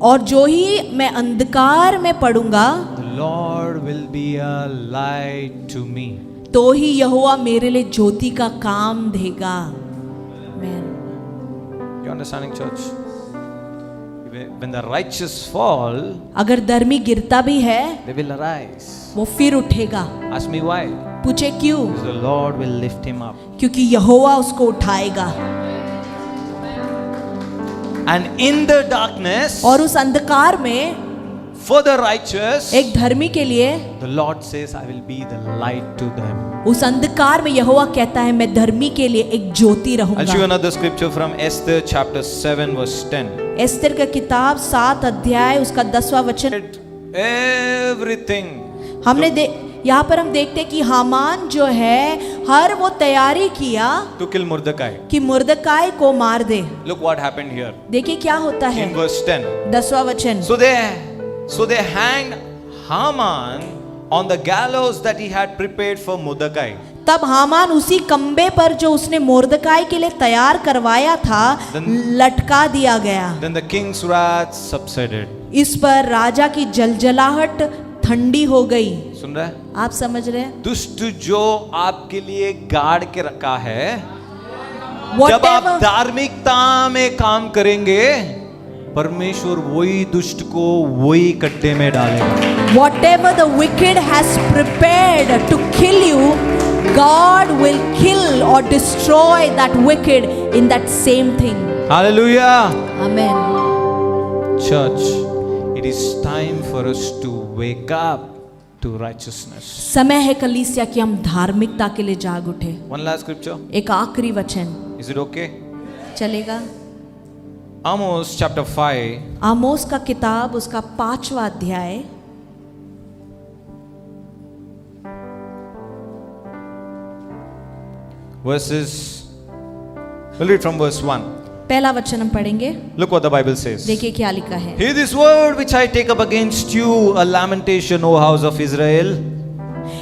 Speaker 3: और जो ही मैं अंधकार में पड़ूंगा
Speaker 1: the Lord will be a light to me.
Speaker 3: तो ही यहोवा मेरे लिए ज्योति का काम देगा। Amen.
Speaker 1: You understanding, church? When the righteous fall,
Speaker 3: अगर धर्मी गिरता भी है
Speaker 1: they will arise.
Speaker 3: वो फिर उठेगा।
Speaker 1: Ask me why?
Speaker 3: पूछे क्यों?
Speaker 1: Because the Lord will lift him up.
Speaker 3: क्योंकि यहोवा उसको उठाएगा।
Speaker 1: And in the darkness,
Speaker 3: और उस अंधकार में
Speaker 1: for the righteous,
Speaker 3: एक धर्मी के लिए,
Speaker 1: the Lord says, I will be the light to them.
Speaker 3: उस अंधकार में यहोवा कहता है मैं धर्मी के लिए एक ज्योति
Speaker 1: I'll show you
Speaker 3: रहूंगा।
Speaker 1: another scripture from Esther chapter 7 verse 10.
Speaker 3: Esther का किताब 7 अध्याय उसका 10वां वचन।
Speaker 1: Everything.
Speaker 3: हमने यहाँ पर हम देखते हैं कि हामान जो है हर वो तैयारी किया
Speaker 1: To kill Mordecai.
Speaker 3: कि मुर्दकाई को मार दे।
Speaker 1: Look what happened here.
Speaker 3: देखिए क्या होता है।
Speaker 1: In verse 10.
Speaker 3: 10वां वचन।
Speaker 1: So they hanged Haman on the gallows that he had prepared for Mordecai.
Speaker 3: तब हामान उसी कंबे पर जो उसने मुर्दकाई के लिए तैयार करवाया था लटका दिया गया।
Speaker 1: Then the king's wrath subsided.
Speaker 3: इस पर राजा की जलजलाहट ठंडी हो गई।
Speaker 1: सुन रहे हैं?
Speaker 3: आप समझ रहे हैं?
Speaker 1: दुष्ट जो आपके लिए गाड़ के रखा है, जब आप
Speaker 3: Whatever,
Speaker 1: धार्मिकता में काम करेंगे, परमेश्वर वही दुष्ट को वही कट्टे में डालेगा।
Speaker 3: whatever the wicked has prepared to kill you, God will kill or destroy that wicked in that same thing.
Speaker 1: Hallelujah.
Speaker 3: Amen.
Speaker 1: Church, it is time for us to wake up to righteousness.
Speaker 3: समय है कलीसिया कि हम धार्मिकता के लिए जाग उठे।
Speaker 1: One last scripture.
Speaker 3: एक आखिरी वचन
Speaker 1: Is it okay?
Speaker 3: चलेगा?
Speaker 1: Amos chapter 5
Speaker 3: आमोस का किताब उसका 5वां अध्याय
Speaker 1: verses, we'll read from verse 1.
Speaker 3: पहला वचन हम पढ़ेंगे।
Speaker 1: Look what the Bible says.
Speaker 3: देखिए क्या लिखा है।
Speaker 1: Hear this word which I take up against you, a lamentation, O house of Israel.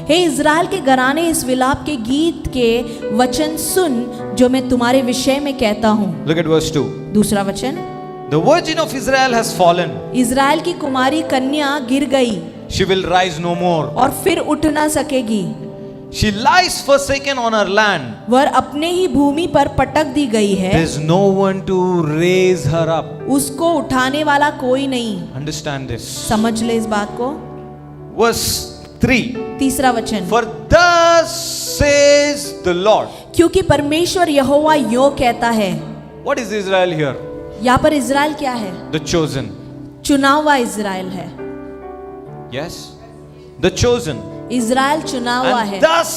Speaker 3: हे इज़राइल के घराने, इस विलाप के गीत के वचन सुन जो मैं तुम्हारे विषय में कहता हूँ।
Speaker 1: Look at verse 2.
Speaker 3: दूसरा वचन,
Speaker 1: The virgin of Israel has fallen.
Speaker 3: Israel की कुमारी कन्या गिर गई
Speaker 1: She will rise no more.
Speaker 3: और फिर उठ ना सकेगी।
Speaker 1: She lies forsaken on her land.
Speaker 3: वह अपने ही भूमि पर पटक दी गई है,
Speaker 1: There is no one to raise her up.
Speaker 3: उसको उठाने वाला कोई नहीं।
Speaker 1: Understand this.
Speaker 3: समझ ले इस बात को।
Speaker 1: Verse 3.
Speaker 3: तीसरा वचन,
Speaker 1: For thus says the Lord.
Speaker 3: क्योंकि परमेश्वर यहोवा यो कहता है।
Speaker 1: What is Israel here?
Speaker 3: यहाँ पर इज़राइल क्या है?
Speaker 1: The chosen.
Speaker 3: चुना हुआ इज़राइल है।
Speaker 1: Yes? The chosen.
Speaker 3: इज़राइल चुना हुआ
Speaker 1: And
Speaker 3: है।
Speaker 1: thus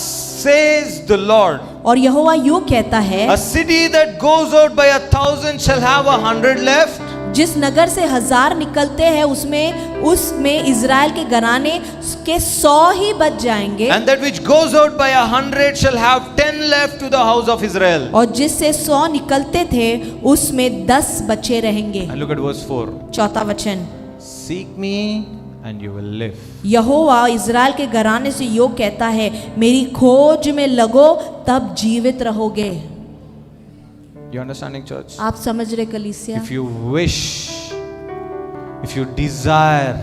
Speaker 1: says the Lord.
Speaker 3: और यहोवा यो कहता है,
Speaker 1: A city that goes out by 1,000 shall have 100 left.
Speaker 3: जिस नगर से 1000 निकलते हैं उसमें इज़राइल के घराने के 100 ही बच जाएंगे,
Speaker 1: And that which goes out by 100 shall have 10 left to the house of Israel.
Speaker 3: और जिससे 100 निकलते थे उसमें 10 बचे रहेंगे।
Speaker 1: And look at verse 4.
Speaker 3: चौथा वचन,
Speaker 1: Seek me and you will live.
Speaker 3: Jehovah Israel के घराने से यो कहता है, मेरी खोज में लगो तब जीवित रहोगे।
Speaker 1: You understanding, church?
Speaker 3: आप समझ रहे कलीसिया?
Speaker 1: If you wish, if you desire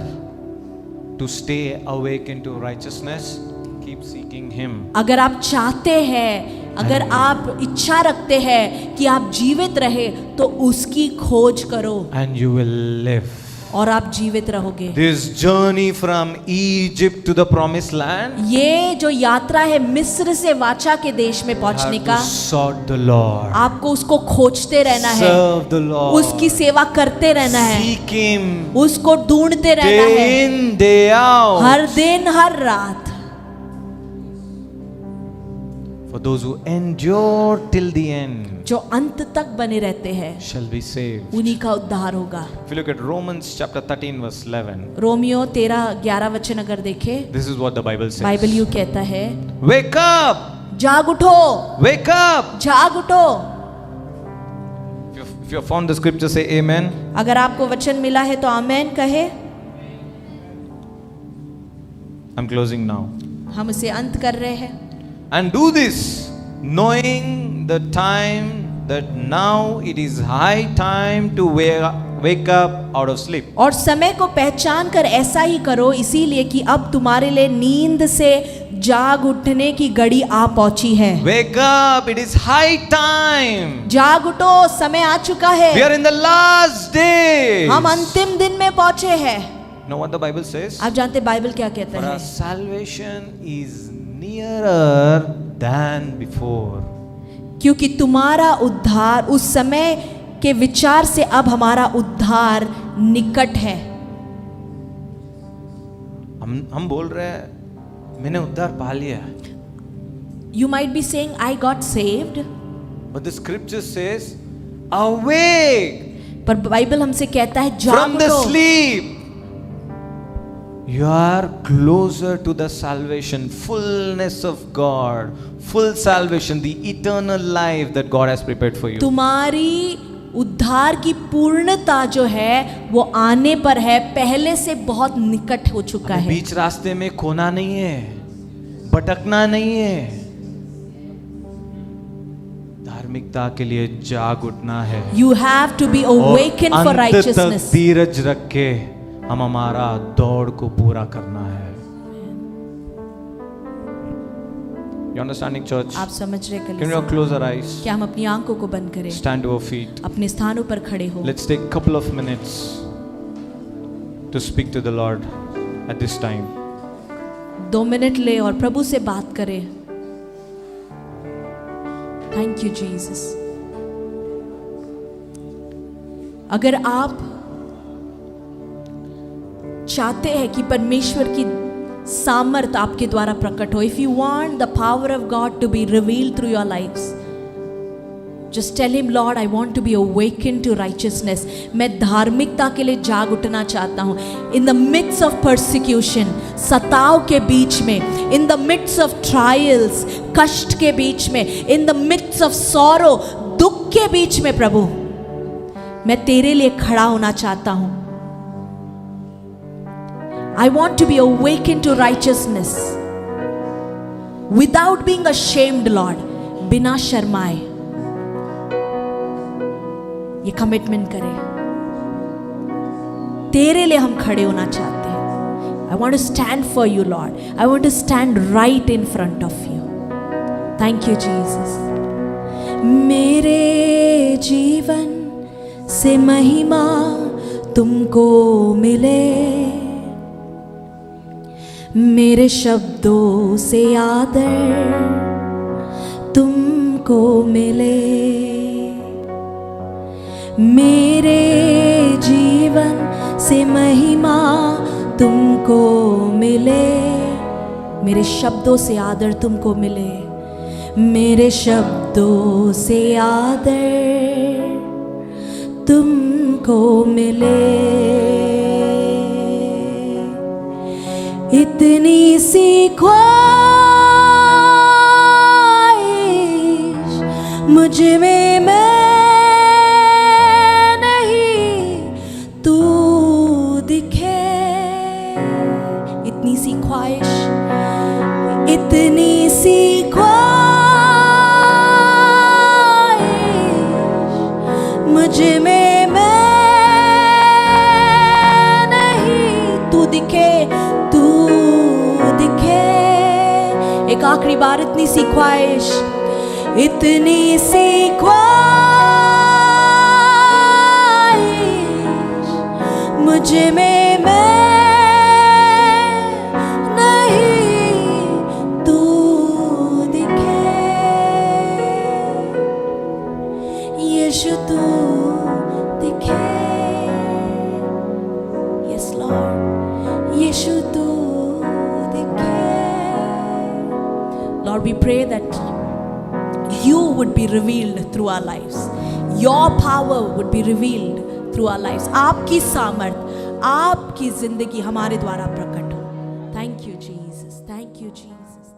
Speaker 1: to stay awake into righteousness, keep seeking Him.
Speaker 3: अगर आप चाहते हैं, अगर आप इच्छा रखते हैं कि आप जीवित रहे तो उसकी खोज करो
Speaker 1: And you will live.
Speaker 3: और आप जीवित रहोगे।
Speaker 1: This journey from Egypt to the promised land,
Speaker 3: ये जो यात्रा है मिस्र से वाचा के देश में पहुंचने
Speaker 1: have
Speaker 3: का,
Speaker 1: to sought the Lord,
Speaker 3: आपको उसको खोजते रहना है,
Speaker 1: serve the Lord,
Speaker 3: उसकी सेवा करते रहना है,
Speaker 1: seek Him
Speaker 3: उसको ढूंढते रहना है,
Speaker 1: day in, day out.
Speaker 3: हर दिन हर रात।
Speaker 1: For those who endure till the end
Speaker 3: जो अंत तक बने रहते हैं
Speaker 1: shall be saved.
Speaker 3: उन्हीं का उद्धार होगा।
Speaker 1: If you look at Romans chapter 13 verse 11,
Speaker 3: Romeo 13-11 वचन अगर देखे,
Speaker 1: this is what the Bible says.
Speaker 3: Bible यूं कहता है,
Speaker 1: Wake up!
Speaker 3: जाग उठो,
Speaker 1: Wake up!
Speaker 3: जाग उठो।
Speaker 1: If you have found the scripture, say amen.
Speaker 3: अगर आपको वचन मिला है तो आमेन कहे।
Speaker 1: I'm closing now.
Speaker 3: हम इसे अंत कर रहे हैं।
Speaker 1: And do this, knowing the time that now it is high time to wake up out of sleep.
Speaker 3: और समय को पहचान कर ऐसा ही करो, इसीलिए कि अब तुम्हारे लिए नींद से जाग उठने की घड़ी आ पहुंची है।
Speaker 1: Wake up, it is high time.
Speaker 3: जाग उठो, समय आ चुका है।
Speaker 1: We are in the last days.
Speaker 3: हम अंतिम दिन में पहुंचे हैं।
Speaker 1: Know what the Bible says?
Speaker 3: आप जानते बाइबल क्या कहता
Speaker 1: For
Speaker 3: है?
Speaker 1: our salvation is nearer than before.
Speaker 3: क्योंकि तुम्हारा उद्धार उस समय के विचार से अब हमारा उद्धार निकट है।
Speaker 1: हम बोल रहे हैं मैंने उद्धार पा लिया,
Speaker 3: You might be saying, I got saved,
Speaker 1: but the scripture says awake
Speaker 3: पर बाइबल हमसे कहता है जाग
Speaker 1: from the
Speaker 3: उठो।
Speaker 1: sleep. You are closer to the salvation, fullness of God, full salvation, the eternal life that God has prepared for you.
Speaker 3: तुम्हारी उद्धार की पूर्णता जो है वो आने पर है, पहले से बहुत निकट हो चुका है।
Speaker 1: बीच रास्ते में खोना नहीं है, भटकना नहीं है, धार्मिकता के लिए जाग उठना है।
Speaker 3: You have to be awakened for
Speaker 1: और अंत
Speaker 3: righteousness.
Speaker 1: तक धीरज रख के हम हमारा दौड़ को पूरा करना है। You understanding, church?
Speaker 3: आप समझ रहे
Speaker 1: Can we
Speaker 3: कलीसिया?
Speaker 1: all close our eyes?
Speaker 3: क्या हम अपनी आंखों को बंद करें,
Speaker 1: Stand to our feet.
Speaker 3: अपने स्थानों पर खड़े हो?
Speaker 1: Let's take a couple of minutes to speak to the Lord at this time.
Speaker 3: 2 minute ले और प्रभु से बात करें। Thank you Jesus. अगर आप चाहते हैं कि परमेश्वर की सामर्थ आपके द्वारा प्रकट हो, if you want the power of God to be revealed through your lives, just tell him, Lord I want to be awaken to righteousness. मैं धार्मिकता के लिए जाग उठना चाहता हूँ। In the midst of persecution, सताव के बीच में, in the midst of trials, कष्ट के बीच में, in the midst of sorrow, दुख के बीच में, प्रभु मैं तेरे लिए खड़ा होना चाहता हूँ। I want to be awakened to righteousness without being ashamed, Lord. बिना शर्माए ये कमिटमेंट करें। तेरे लिए हम खड़े होना चाहते हैं। I want to stand for you, Lord. I want to stand right in front of you. Thank you, Jesus. मेरे जीवन से महिमा तुमको मिले, मेरे शब्दों से आदर तुमको मिले, मेरे जीवन से महिमा तुमको मिले, मेरे शब्दों से आदर तुमको मिले, मेरे शब्दों से आदर तुमको मिले। इतनी सी ख्वाहिश मुझ में मैं नहीं, तू दिखे। इतनी सी ख्वाहिश, इतनी सी ख्वाहिश मुझ में मैं नहीं, तू दिखे, तू दिखे। एक आखिरी बार, इतनी सी ख्वाहिश, इतनी सी ख्वाहिश मुझे में मैं नहीं तू दिखे, यीशु तू दिखे। यस लॉर्ड, यीशु तू दिखे। Lord, we pray that you would be revealed through our lives. Your power would be revealed through our lives. आपकी सामर्थ, आपकी जिंदगी हमारे द्वारा प्रकट हो। Thank you Jesus. Thank you Jesus.